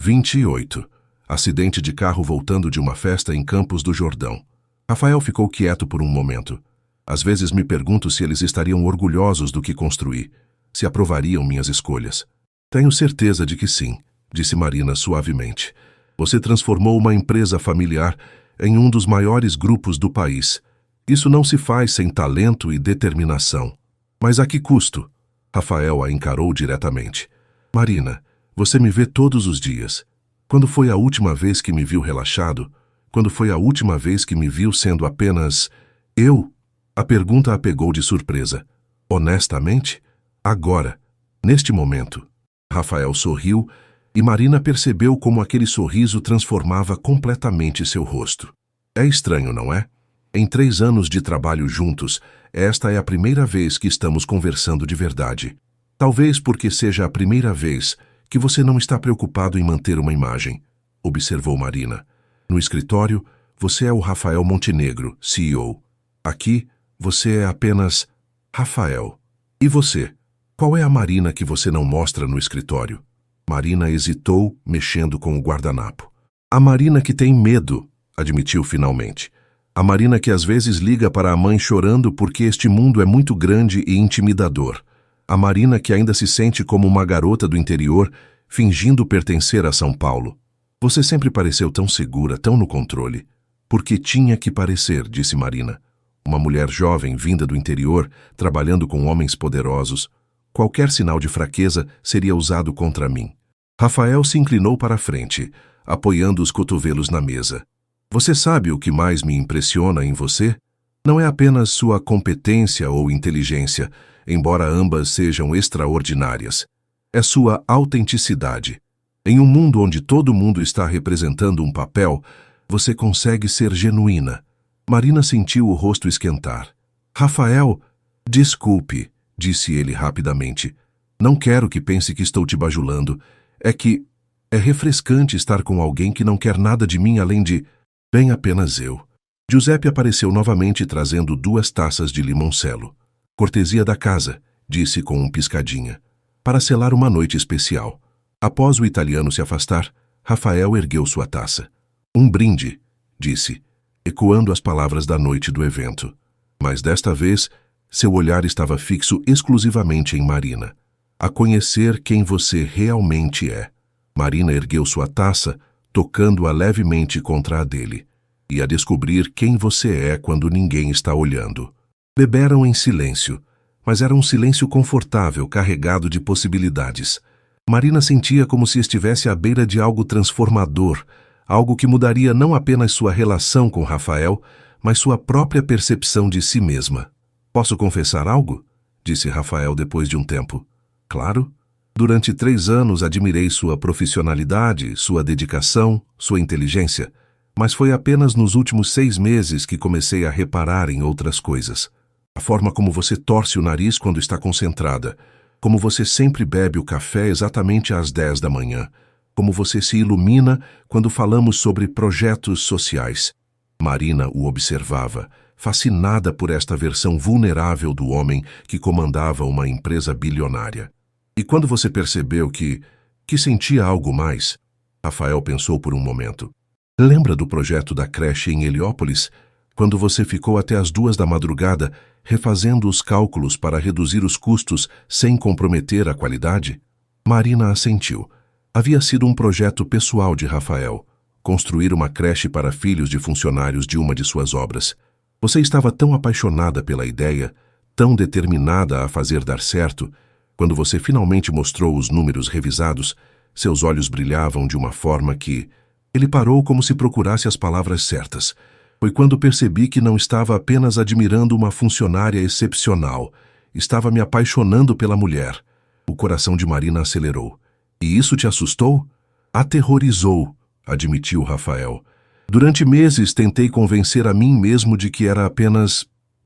28. Acidente de carro voltando de uma festa em Campos do Jordão. Rafael ficou quieto por um momento. Às vezes me pergunto se eles estariam orgulhosos do que construí, se aprovariam minhas escolhas. Tenho certeza de que sim, disse Marina suavemente. Você transformou uma empresa familiar em um dos maiores grupos do país. Isso não se faz sem talento e determinação. Mas a que custo? Rafael a encarou diretamente. Marina, você me vê todos os dias. Quando foi a última vez que me viu relaxado? Quando foi a última vez que me viu sendo apenas eu? A pergunta a pegou de surpresa. Honestamente? Agora, neste momento. Rafael sorriu e Marina percebeu como aquele sorriso transformava completamente seu rosto. É estranho, não é? Em 3 anos de trabalho juntos, esta é a primeira vez que estamos conversando de verdade. Talvez porque seja a primeira vez que você não está preocupado em manter uma imagem, observou Marina. No escritório, você é o Rafael Montenegro, CEO. Aqui, você é apenas Rafael. E você? Qual é a Marina que você não mostra no escritório? Marina hesitou, mexendo com o guardanapo. A Marina que tem medo, admitiu finalmente. A Marina que às vezes liga para a mãe chorando porque este mundo é muito grande e intimidador. A Marina que ainda se sente como uma garota do interior, fingindo pertencer a São Paulo. Você sempre pareceu tão segura, tão no controle. Porque tinha que parecer, disse Marina. Uma mulher jovem vinda do interior, trabalhando com homens poderosos. Qualquer sinal de fraqueza seria usado contra mim. Rafael se inclinou para a frente, apoiando os cotovelos na mesa. Você sabe o que mais me impressiona em você? Não é apenas sua competência ou inteligência, embora ambas sejam extraordinárias. É sua autenticidade. Em um mundo onde todo mundo está representando um papel, você consegue ser genuína. Marina sentiu o rosto esquentar. Rafael, desculpe, disse ele rapidamente. Não quero que pense que estou te bajulando. É refrescante estar com alguém que não quer nada de mim além de... Bem, apenas eu. Giuseppe apareceu novamente trazendo 2 taças de limoncello. Cortesia da casa, disse com um piscadinha. Para selar uma noite especial. Após o italiano se afastar, Rafael ergueu sua taça. Um brinde, disse, ecoando as palavras da noite do evento. Mas desta vez, seu olhar estava fixo exclusivamente em Marina. A conhecer quem você realmente é. Marina ergueu sua taça, tocando-a levemente contra a dele. E a descobrir quem você é quando ninguém está olhando. Beberam em silêncio, mas era um silêncio confortável, carregado de possibilidades. Marina sentia como se estivesse à beira de algo transformador, algo que mudaria não apenas sua relação com Rafael, mas sua própria percepção de si mesma. "Posso confessar algo?", disse Rafael depois de um tempo. "Claro. Durante 3 anos admirei sua profissionalidade, sua dedicação, sua inteligência, mas foi apenas nos últimos 6 meses que comecei a reparar em outras coisas. A forma como você torce o nariz quando está concentrada, como você sempre bebe o café exatamente às 10 da manhã, como você se ilumina quando falamos sobre projetos sociais." Marina o observava, fascinada por esta versão vulnerável do homem que comandava uma empresa bilionária. "E quando você percebeu que sentia algo mais?", Rafael pensou por um momento. "Lembra do projeto da creche em Heliópolis, quando você ficou até as 2 da madrugada refazendo os cálculos para reduzir os custos sem comprometer a qualidade?" Marina assentiu. Havia sido um projeto pessoal de Rafael, construir uma creche para filhos de funcionários de uma de suas obras. Você estava tão apaixonada pela ideia, tão determinada a fazer dar certo. Quando você finalmente mostrou os números revisados, seus olhos brilhavam de uma forma que... Ele parou como se procurasse as palavras certas. Foi quando percebi que não estava apenas admirando uma funcionária excepcional, estava me apaixonando pela mulher. O coração de Marina acelerou. "E isso te assustou?" "Aterrorizou", admitiu Rafael. "Durante meses tentei convencer a mim mesmo de que era apenas,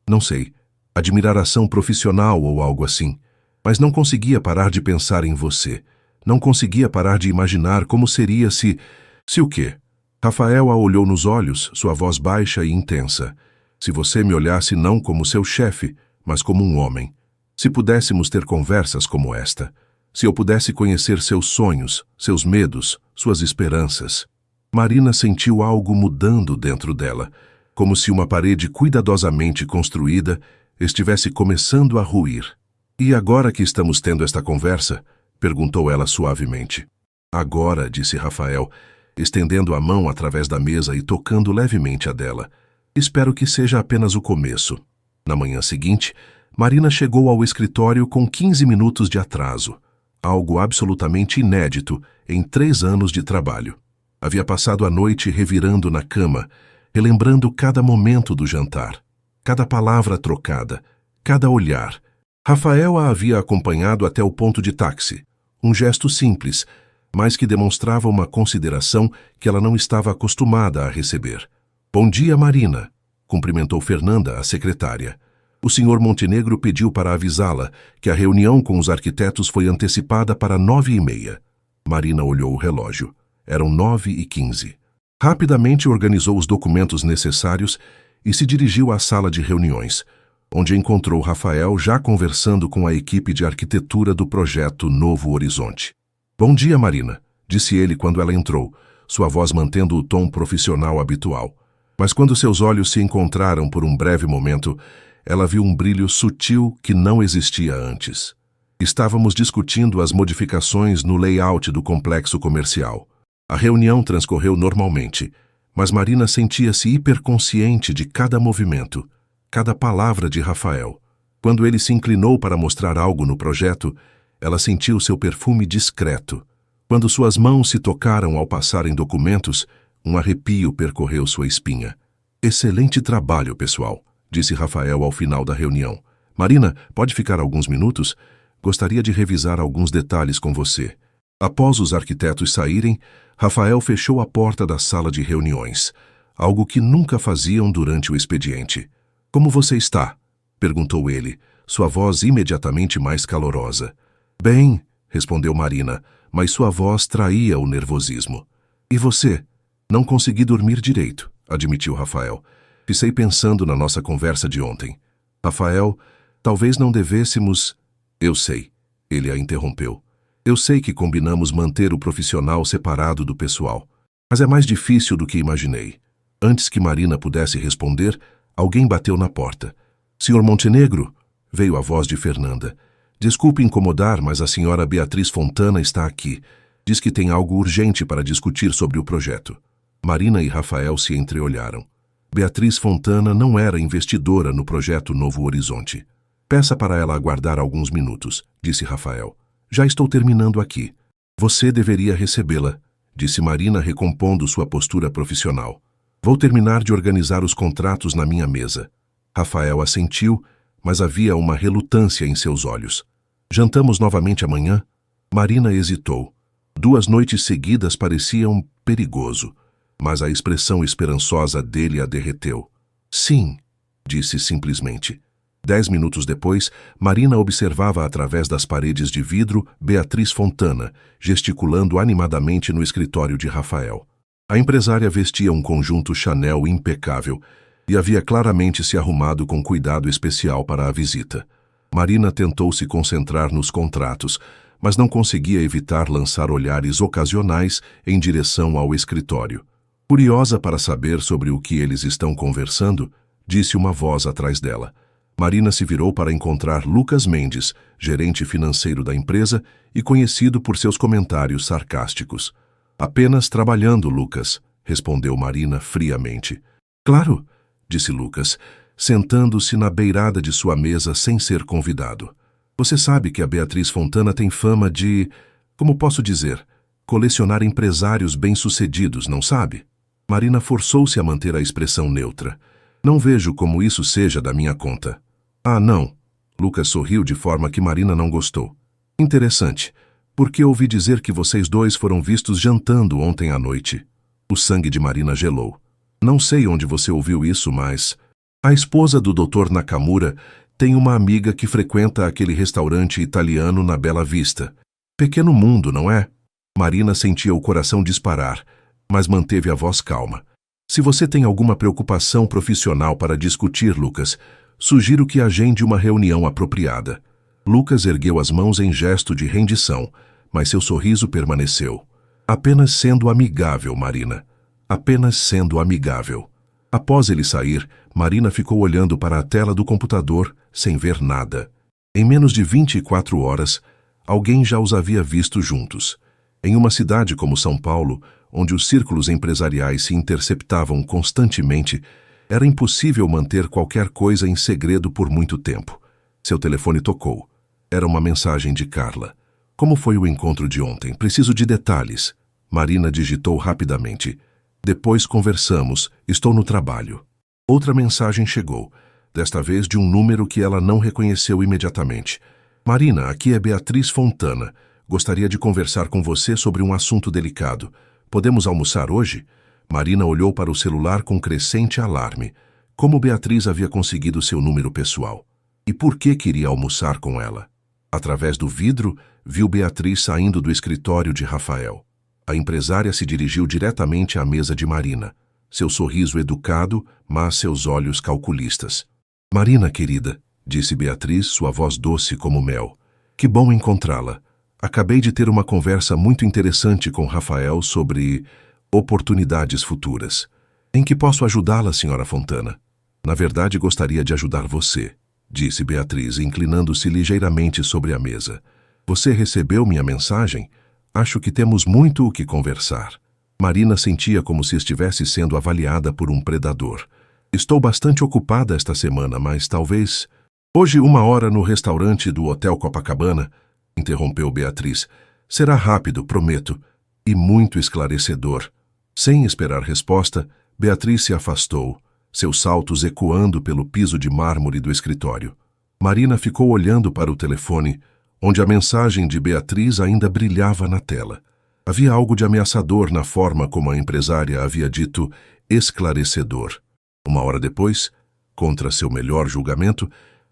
não sei, admiração profissional ou algo assim. Mas não conseguia parar de pensar em você. Não conseguia parar de imaginar como seria se... Se o quê?" Rafael a olhou nos olhos, sua voz baixa e intensa. "Se você me olhasse não como seu chefe, mas como um homem. Se pudéssemos ter conversas como esta. Se eu pudesse conhecer seus sonhos, seus medos, suas esperanças." Marina sentiu algo mudando dentro dela, como se uma parede cuidadosamente construída estivesse começando a ruir. "E agora que estamos tendo esta conversa?", perguntou ela suavemente. "Agora", disse Rafael, estendendo a mão através da mesa e tocando levemente a dela. "Espero que seja apenas o começo." Na manhã seguinte, Marina chegou ao escritório com 15 minutos de atraso, algo absolutamente inédito em 3 anos de trabalho. Havia passado a noite revirando na cama, relembrando cada momento do jantar, cada palavra trocada, cada olhar. Rafael a havia acompanhado até o ponto de táxi, um gesto simples, mas que demonstrava uma consideração que ela não estava acostumada a receber. "Bom dia, Marina", cumprimentou Fernanda, a secretária. "O Sr. Montenegro pediu para avisá-la que a reunião com os arquitetos foi antecipada para 9h30. Marina olhou o relógio. Eram 9h15. Rapidamente organizou os documentos necessários e se dirigiu à sala de reuniões, onde encontrou Rafael já conversando com a equipe de arquitetura do projeto Novo Horizonte. "Bom dia, Marina", disse ele quando ela entrou, sua voz mantendo o tom profissional habitual. Mas quando seus olhos se encontraram por um breve momento, ela viu um brilho sutil que não existia antes. Estávamos discutindo as modificações no layout do complexo comercial. A reunião transcorreu normalmente, mas Marina sentia-se hiperconsciente de cada movimento, cada palavra de Rafael. Quando ele se inclinou para mostrar algo no projeto, ela sentiu seu perfume discreto. Quando suas mãos se tocaram ao passarem documentos, um arrepio percorreu sua espinha. "Excelente trabalho, pessoal", disse Rafael ao final da reunião. "Marina, pode ficar alguns minutos? Gostaria de revisar alguns detalhes com você." Após os arquitetos saírem, Rafael fechou a porta da sala de reuniões, algo que nunca faziam durante o expediente. "Como você está?", perguntou ele, sua voz imediatamente mais calorosa. "Bem", respondeu Marina, mas sua voz traía o nervosismo. "E você?" "Não consegui dormir direito", admitiu Rafael. "Fiquei pensando na nossa conversa de ontem." "Rafael, talvez não devêssemos..." "Eu sei", ele a interrompeu. "Eu sei que combinamos manter o profissional separado do pessoal, mas é mais difícil do que imaginei." Antes que Marina pudesse responder, alguém bateu na porta. "Sr. Montenegro?", veio a voz de Fernanda. "Desculpe incomodar, mas a senhora Beatriz Fontana está aqui. Diz que tem algo urgente para discutir sobre o projeto." Marina e Rafael se entreolharam. Beatriz Fontana não era investidora no projeto Novo Horizonte. Peça para ela aguardar alguns minutos, disse Rafael. Já estou terminando aqui. Você deveria recebê-la, disse Marina, recompondo sua postura profissional. Vou terminar de organizar os contratos na minha mesa. Rafael assentiu, mas havia uma relutância em seus olhos. Jantamos novamente amanhã? Marina hesitou. 2 noites seguidas pareciam perigoso, mas a expressão esperançosa dele a derreteu. Sim, disse simplesmente. 10 minutos depois, Marina observava através das paredes de vidro Beatriz Fontana, gesticulando animadamente no escritório de Rafael. A empresária vestia um conjunto Chanel impecável e havia claramente se arrumado com cuidado especial para a visita. Marina tentou se concentrar nos contratos, mas não conseguia evitar lançar olhares ocasionais em direção ao escritório. Curiosa para saber sobre o que eles estão conversando, disse uma voz atrás dela. Marina se virou para encontrar Lucas Mendes, gerente financeiro da empresa e conhecido por seus comentários sarcásticos. Apenas trabalhando, Lucas, respondeu Marina friamente. Claro, disse Lucas, sentando-se na beirada de sua mesa sem ser convidado. Você sabe que a Beatriz Fontana tem fama de, como posso dizer, colecionar empresários bem-sucedidos, não sabe? Marina forçou-se a manter a expressão neutra. Não vejo como isso seja da minha conta. Ah, não. Lucas sorriu de forma que Marina não gostou. Interessante, porque ouvi dizer que vocês dois foram vistos jantando ontem à noite. O sangue de Marina gelou. Não sei onde você ouviu isso, mas... A esposa do Dr. Nakamura tem uma amiga que frequenta aquele restaurante italiano na Bela Vista. Pequeno mundo, não é? Marina sentia o coração disparar, mas manteve a voz calma. Se você tem alguma preocupação profissional para discutir, Lucas, sugiro que agende uma reunião apropriada. Lucas ergueu as mãos em gesto de rendição, mas seu sorriso permaneceu. Apenas sendo amigável, Marina. Apenas sendo amigável. Após ele sair, Marina ficou olhando para a tela do computador, sem ver nada. Em menos de 24 horas, alguém já os havia visto juntos. Em uma cidade como São Paulo, onde os círculos empresariais se interceptavam constantemente, era impossível manter qualquer coisa em segredo por muito tempo. Seu telefone tocou. Era uma mensagem de Carla. Como foi o encontro de ontem? Preciso de detalhes. Marina digitou rapidamente. Depois conversamos. Estou no trabalho. Outra mensagem chegou, desta vez de um número que ela não reconheceu imediatamente. Marina, aqui é Beatriz Fontana. Gostaria de conversar com você sobre um assunto delicado. Podemos almoçar hoje? Marina olhou para o celular com crescente alarme. Como Beatriz havia conseguido seu número pessoal? E por que queria almoçar com ela? Através do vidro, viu Beatriz saindo do escritório de Rafael. A empresária se dirigiu diretamente à mesa de Marina. Seu sorriso educado, mas seus olhos calculistas. Marina, querida, disse Beatriz, sua voz doce como mel. Que bom encontrá-la. Acabei de ter uma conversa muito interessante com Rafael sobre oportunidades futuras. Em que posso ajudá-la, senhora Fontana? Na verdade, gostaria de ajudar você, disse Beatriz, inclinando-se ligeiramente sobre a mesa. Você recebeu minha mensagem? Acho que temos muito o que conversar. Marina sentia como se estivesse sendo avaliada por um predador. Estou bastante ocupada esta semana, mas talvez... Hoje 1 hora no restaurante do Hotel Copacabana, interrompeu Beatriz. Será rápido, prometo, e muito esclarecedor. Sem esperar resposta, Beatriz se afastou, seus saltos ecoando pelo piso de mármore do escritório. Marina ficou olhando para o telefone, onde a mensagem de Beatriz ainda brilhava na tela. Havia algo de ameaçador na forma como a empresária havia dito esclarecedor. 1 hora depois, contra seu melhor julgamento,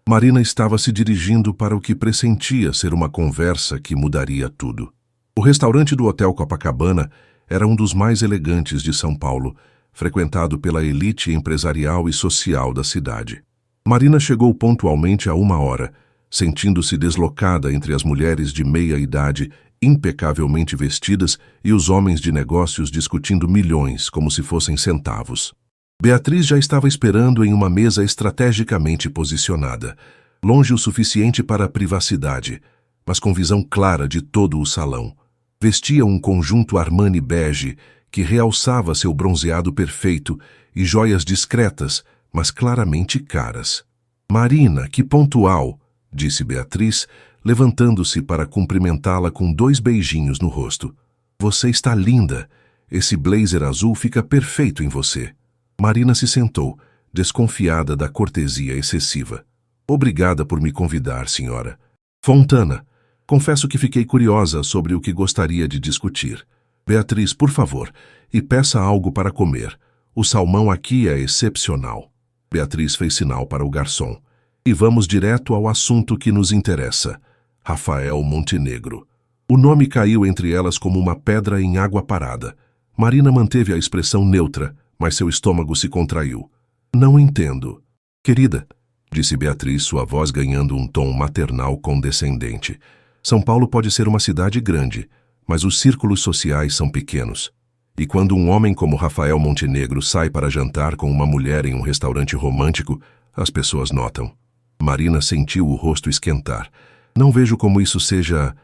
Marina estava se dirigindo para o que pressentia ser uma conversa que mudaria tudo. O restaurante do Hotel Copacabana era um dos mais elegantes de São Paulo, frequentado pela elite empresarial e social da cidade. Marina chegou pontualmente a 1 hora, sentindo-se deslocada entre as mulheres de meia idade, impecavelmente vestidas, e os homens de negócios discutindo milhões como se fossem centavos. Beatriz já estava esperando em uma mesa estrategicamente posicionada, longe o suficiente para a privacidade, mas com visão clara de todo o salão. Vestia um conjunto Armani bege que realçava seu bronzeado perfeito e joias discretas, mas claramente caras. Marina, que pontual, disse Beatriz, levantando-se para cumprimentá-la com 2 beijinhos no rosto. Você está linda. Esse blazer azul fica perfeito em você. Marina se sentou, desconfiada da cortesia excessiva. Obrigada por me convidar, senhora. Fontana, confesso que fiquei curiosa sobre o que gostaria de discutir. Beatriz, por favor, e peça algo para comer. O salmão aqui é excepcional. Beatriz fez sinal para o garçom. E vamos direto ao assunto que nos interessa. Rafael Montenegro. O nome caiu entre elas como uma pedra em água parada. Marina manteve a expressão neutra, mas seu estômago se contraiu. Não entendo. Querida, disse Beatriz, sua voz ganhando um tom maternal condescendente. São Paulo pode ser uma cidade grande, mas os círculos sociais são pequenos. E quando um homem como Rafael Montenegro sai para jantar com uma mulher em um restaurante romântico, as pessoas notam. Marina sentiu o rosto esquentar. Não vejo como isso seja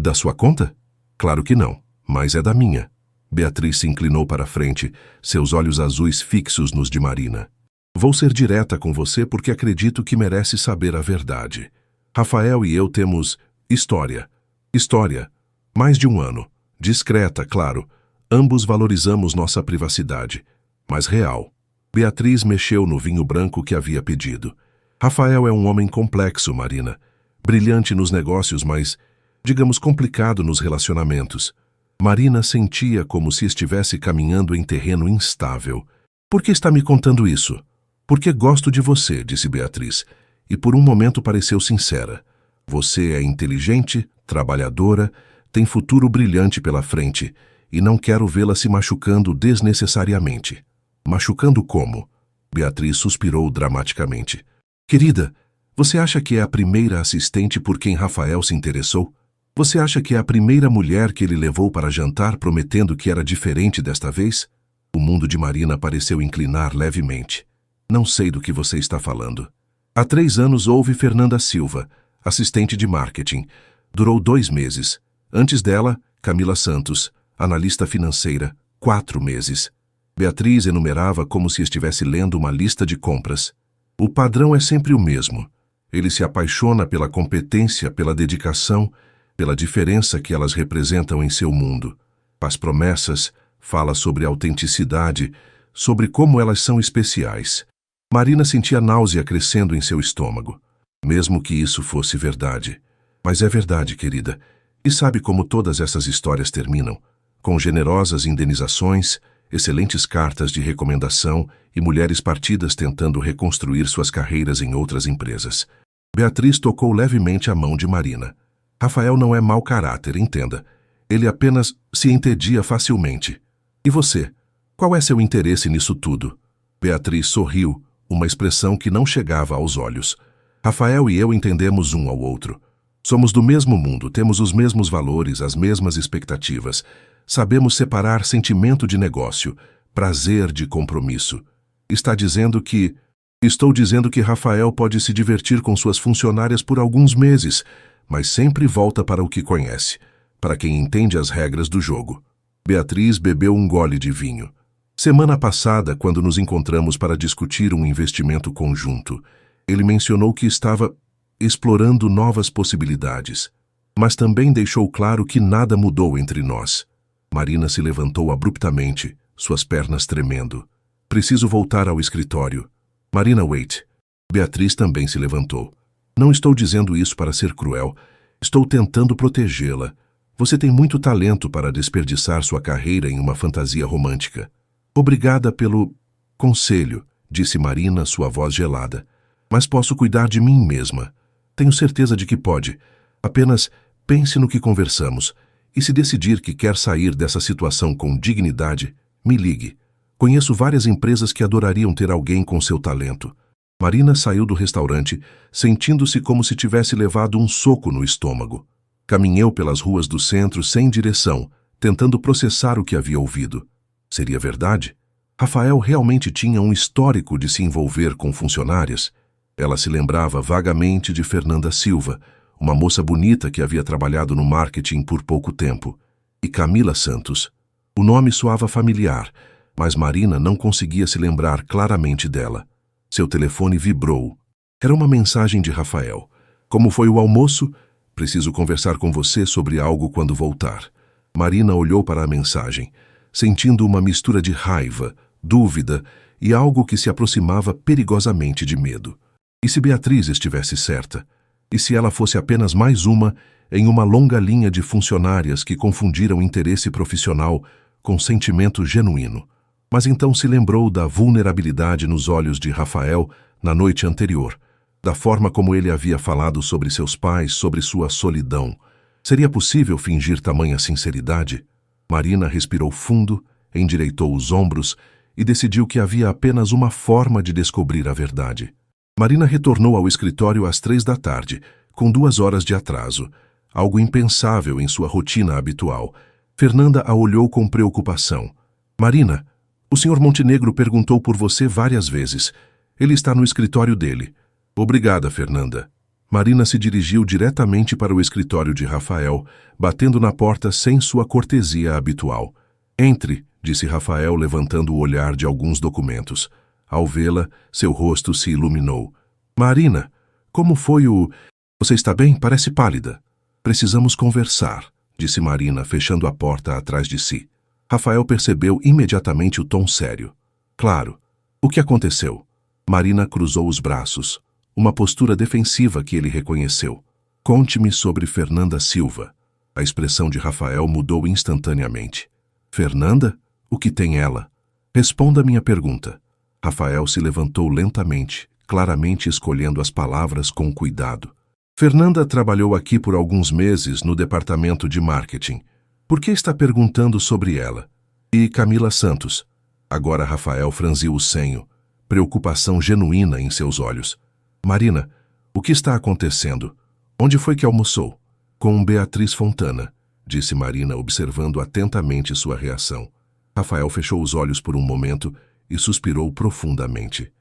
da sua conta? Claro que não, mas é da minha. Beatriz se inclinou para a frente, seus olhos azuis fixos nos de Marina. Vou ser direta com você porque acredito que merece saber a verdade. Rafael e eu temos história. História. Mais de 1 ano. Discreta, claro. Ambos valorizamos nossa privacidade. Mas real. Beatriz mexeu no vinho branco que havia pedido. Rafael é um homem complexo, Marina. Brilhante nos negócios, mas, digamos, complicado nos relacionamentos. Marina sentia como se estivesse caminhando em terreno instável. Por que está me contando isso? Porque gosto de você, disse Beatriz, e por um momento pareceu sincera. Você é inteligente, trabalhadora, tem futuro brilhante pela frente, e não quero vê-la se machucando desnecessariamente. Machucando como? Beatriz suspirou dramaticamente. Querida, você acha que é a primeira assistente por quem Rafael se interessou? Você acha que é a primeira mulher que ele levou para jantar prometendo que era diferente desta vez? O mundo de Marina pareceu inclinar levemente. Não sei do que você está falando. Há 3 anos houve Fernanda Silva, assistente de marketing. Durou 2 meses. Antes dela, Camila Santos, analista financeira, 4 meses. Beatriz enumerava como se estivesse lendo uma lista de compras. O padrão é sempre o mesmo. Ele se apaixona pela competência, pela dedicação, pela diferença que elas representam em seu mundo. Faz promessas, fala sobre autenticidade, sobre como elas são especiais. Marina sentia náusea crescendo em seu estômago. Mesmo que isso fosse verdade. Mas é verdade, querida. E sabe como todas essas histórias terminam? Com generosas indenizações, excelentes cartas de recomendação e mulheres partidas tentando reconstruir suas carreiras em outras empresas. Beatriz tocou levemente a mão de Marina. Rafael não é mau caráter, entenda. Ele apenas se entedia facilmente. E você? Qual é seu interesse nisso tudo? Beatriz sorriu, uma expressão que não chegava aos olhos. Rafael e eu entendemos um ao outro. Somos do mesmo mundo, temos os mesmos valores, as mesmas expectativas. Sabemos separar sentimento de negócio, prazer de compromisso. Está dizendo que... Estou dizendo que Rafael pode se divertir com suas funcionárias por alguns meses, mas sempre volta para o que conhece, para quem entende as regras do jogo. Beatriz bebeu um gole de vinho. Semana passada, quando nos encontramos para discutir um investimento conjunto, ele mencionou que estava explorando novas possibilidades, mas também deixou claro que nada mudou entre nós. Marina se levantou abruptamente, suas pernas tremendo. Preciso voltar ao escritório. Marina, wait. Beatriz também se levantou. Não estou dizendo isso para ser cruel. Estou tentando protegê-la. Você tem muito talento para desperdiçar sua carreira em uma fantasia romântica. Obrigada pelo conselho, disse Marina, sua voz gelada. Mas posso cuidar de mim mesma. Tenho certeza de que pode. Apenas pense no que conversamos. E se decidir que quer sair dessa situação com dignidade, me ligue. Conheço várias empresas que adorariam ter alguém com seu talento. Marina saiu do restaurante, sentindo-se como se tivesse levado um soco no estômago. Caminhou pelas ruas do centro sem direção, tentando processar o que havia ouvido. Seria verdade? Rafael realmente tinha um histórico de se envolver com funcionárias? Ela se lembrava vagamente de Fernanda Silva, uma moça bonita que havia trabalhado no marketing por pouco tempo. E Camila Santos. O nome soava familiar, mas Marina não conseguia se lembrar claramente dela. Seu telefone vibrou. Era uma mensagem de Rafael. Como foi o almoço? Preciso conversar com você sobre algo quando voltar. Marina olhou para a mensagem, sentindo uma mistura de raiva, dúvida e algo que se aproximava perigosamente de medo. E se Beatriz estivesse certa? E se ela fosse apenas mais uma em uma longa linha de funcionárias que confundiram interesse profissional com sentimento genuíno? Mas então se lembrou da vulnerabilidade nos olhos de Rafael na noite anterior, da forma como ele havia falado sobre seus pais, sobre sua solidão. Seria possível fingir tamanha sinceridade? Marina respirou fundo, endireitou os ombros e decidiu que havia apenas uma forma de descobrir a verdade. Marina retornou ao escritório às 3 da tarde, com 2 horas de atraso, algo impensável em sua rotina habitual. Fernanda a olhou com preocupação. Marina, o Sr. Montenegro perguntou por você várias vezes. Ele está no escritório dele. Obrigada, Fernanda. Marina se dirigiu diretamente para o escritório de Rafael, batendo na porta sem sua cortesia habitual. Entre, disse Rafael, levantando o olhar de alguns documentos. Ao vê-la, seu rosto se iluminou. Marina, como foi o... Você está bem? Parece pálida. Precisamos conversar, disse Marina, fechando a porta atrás de si. Rafael percebeu imediatamente o tom sério. Claro. O que aconteceu? Marina cruzou os braços, uma postura defensiva que ele reconheceu. Conte-me sobre Fernanda Silva. A expressão de Rafael mudou instantaneamente. Fernanda? O que tem ela? Responda a minha pergunta. Rafael se levantou lentamente, claramente escolhendo as palavras com cuidado. Fernanda trabalhou aqui por alguns meses no departamento de marketing. Por que está perguntando sobre ela? E Camila Santos? Agora Rafael franziu o senho, preocupação genuína em seus olhos. Marina, o que está acontecendo? Onde foi que almoçou? Com Beatriz Fontana, disse Marina, observando atentamente sua reação. Rafael fechou os olhos por um momento e suspirou profundamente.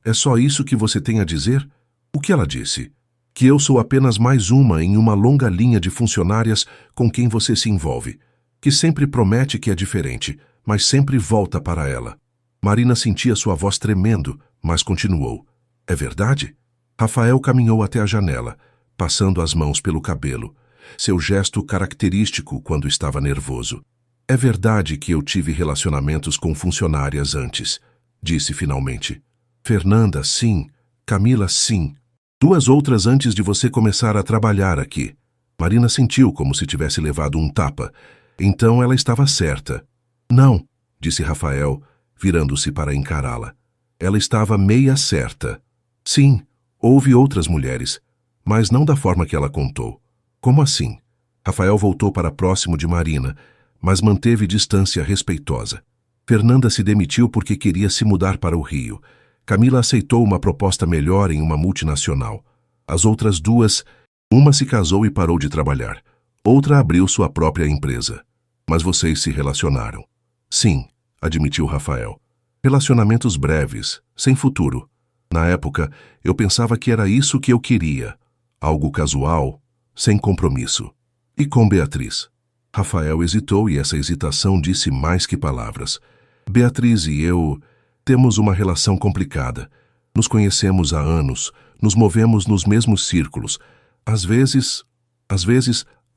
É só isso que você tem a dizer? O que ela disse? Que eu sou apenas mais uma em uma longa linha de funcionárias com quem você se envolve, que sempre promete que é diferente, mas sempre volta para ela. Marina sentia sua voz tremendo, mas continuou. É verdade? Rafael caminhou até a janela, passando as mãos pelo cabelo, seu gesto característico quando estava nervoso. É verdade que eu tive relacionamentos com funcionárias antes, disse finalmente. Fernanda, sim. Camila, sim. 2 outras antes de você começar a trabalhar aqui. Marina sentiu como se tivesse levado um tapa. Então ela estava certa. Não, disse Rafael, virando-se para encará-la. Ela estava meia certa. Sim, houve outras mulheres, mas não da forma que ela contou. Como assim? Rafael voltou para próximo de Marina, mas manteve distância respeitosa. Fernanda se demitiu porque queria se mudar para o Rio. Camila aceitou uma proposta melhor em uma multinacional. As outras 2, uma se casou e parou de trabalhar. Outra abriu sua própria empresa. Mas vocês se relacionaram. Sim, admitiu Rafael. Relacionamentos breves, sem futuro. Na época, eu pensava que era isso que eu queria. Algo casual, sem compromisso. E com Beatriz? Rafael hesitou e essa hesitação disse mais que palavras. Beatriz e eu temos uma relação complicada. Nos conhecemos há anos, nos movemos nos mesmos círculos. Às vezes,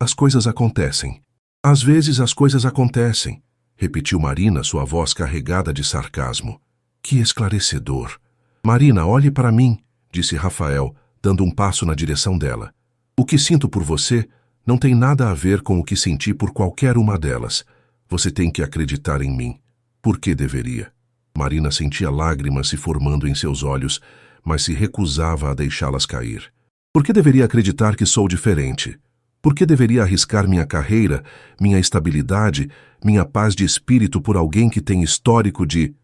as coisas acontecem. Às vezes as coisas acontecem, repetiu Marina, sua voz carregada de sarcasmo. Que esclarecedor. Marina, olhe para mim, disse Rafael, dando um passo na direção dela. O que sinto por você não tem nada a ver com o que senti por qualquer uma delas. Você tem que acreditar em mim. Por que deveria? Marina sentia lágrimas se formando em seus olhos, mas se recusava a deixá-las cair. Por que deveria acreditar que sou diferente? Por que deveria arriscar minha carreira, minha estabilidade, minha paz de espírito por alguém que tem histórico de...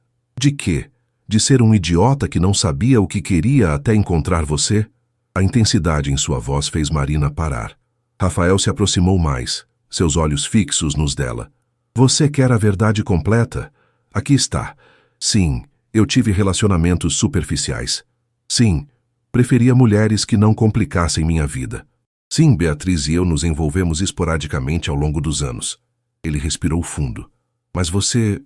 De quê? De ser um idiota que não sabia o que queria até encontrar você? A intensidade em sua voz fez Marina parar. Rafael se aproximou mais, seus olhos fixos nos dela. Você quer a verdade completa? Aqui está. Sim, eu tive relacionamentos superficiais. Sim, preferia mulheres que não complicassem minha vida. Sim, Beatriz e eu nos envolvemos esporadicamente ao longo dos anos. Ele respirou fundo. Mas você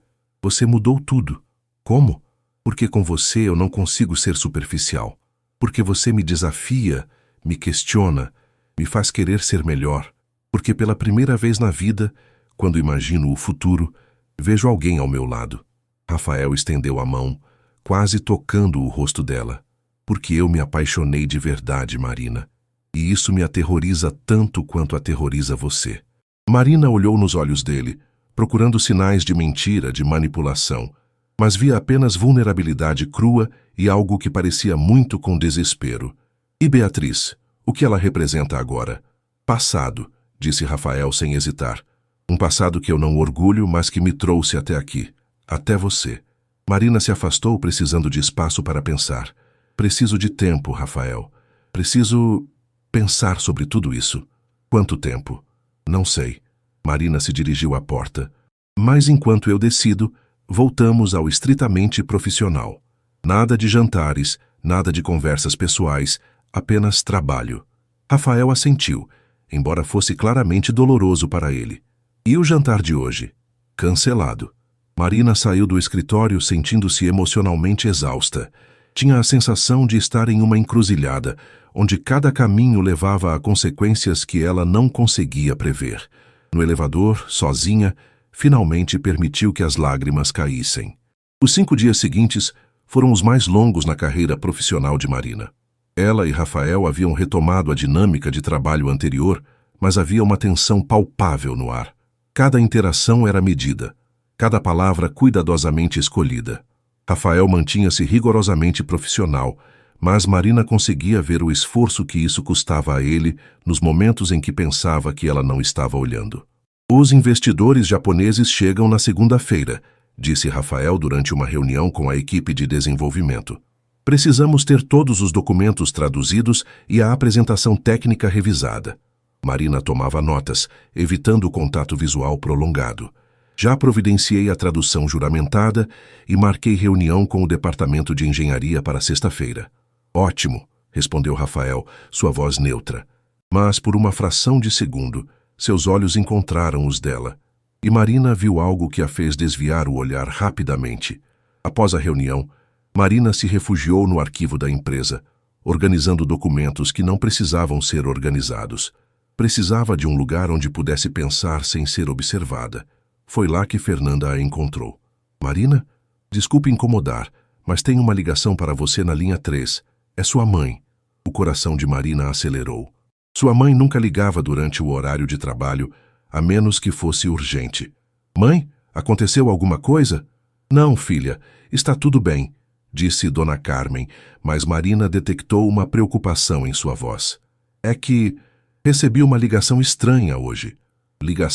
mudou tudo. Como? Porque com você eu não consigo ser superficial. Porque você me desafia, me questiona, me faz querer ser melhor. Porque pela primeira vez na vida, quando imagino o futuro, vejo alguém ao meu lado. Rafael estendeu a mão, quase tocando o rosto dela. Porque eu me apaixonei de verdade, Marina. E isso me aterroriza tanto quanto aterroriza você. Marina olhou nos olhos dele, procurando sinais de mentira, de manipulação, mas via apenas vulnerabilidade crua e algo que parecia muito com desespero. E Beatriz, o que ela representa agora? Passado, disse Rafael sem hesitar. Um passado que eu não orgulho, mas que me trouxe até aqui, até você. Marina se afastou, precisando de espaço para pensar. Preciso de tempo, Rafael. Preciso pensar sobre tudo isso. Quanto tempo? Não sei. Marina se dirigiu à porta. Mas enquanto eu decido, voltamos ao estritamente profissional. Nada de jantares, nada de conversas pessoais, apenas trabalho. Rafael assentiu, embora fosse claramente doloroso para ele. E o jantar de hoje? Cancelado. Marina saiu do escritório sentindo-se emocionalmente exausta. Tinha a sensação de estar em uma encruzilhada, onde cada caminho levava a consequências que ela não conseguia prever. No elevador, sozinha, finalmente permitiu que as lágrimas caíssem. Os 5 dias seguintes foram os mais longos na carreira profissional de Marina. Ela e Rafael haviam retomado a dinâmica de trabalho anterior, mas havia uma tensão palpável no ar. Cada interação era medida, cada palavra cuidadosamente escolhida. Rafael mantinha-se rigorosamente profissional, mas Marina conseguia ver o esforço que isso custava a ele nos momentos em que pensava que ela não estava olhando. Os investidores japoneses chegam na segunda-feira, disse Rafael durante uma reunião com a equipe de desenvolvimento. Precisamos ter todos os documentos traduzidos e a apresentação técnica revisada. Marina tomava notas, evitando o contato visual prolongado. Já providenciei a tradução juramentada e marquei reunião com o departamento de engenharia para sexta-feira. Ótimo, respondeu Rafael, sua voz neutra. Mas por uma fração de segundo, seus olhos encontraram os dela. E Marina viu algo que a fez desviar o olhar rapidamente. Após a reunião, Marina se refugiou no arquivo da empresa, organizando documentos que não precisavam ser organizados. Precisava de um lugar onde pudesse pensar sem ser observada. Foi lá que Fernanda a encontrou. Marina? Desculpe incomodar, mas tenho uma ligação para você na linha 3. É sua mãe. O coração de Marina acelerou. Sua mãe nunca ligava durante o horário de trabalho, a menos que fosse urgente. Mãe, aconteceu alguma coisa? Não, filha, está tudo bem, disse Dona Carmen, mas Marina detectou uma preocupação em sua voz. É que recebi uma ligação estranha hoje. Ligação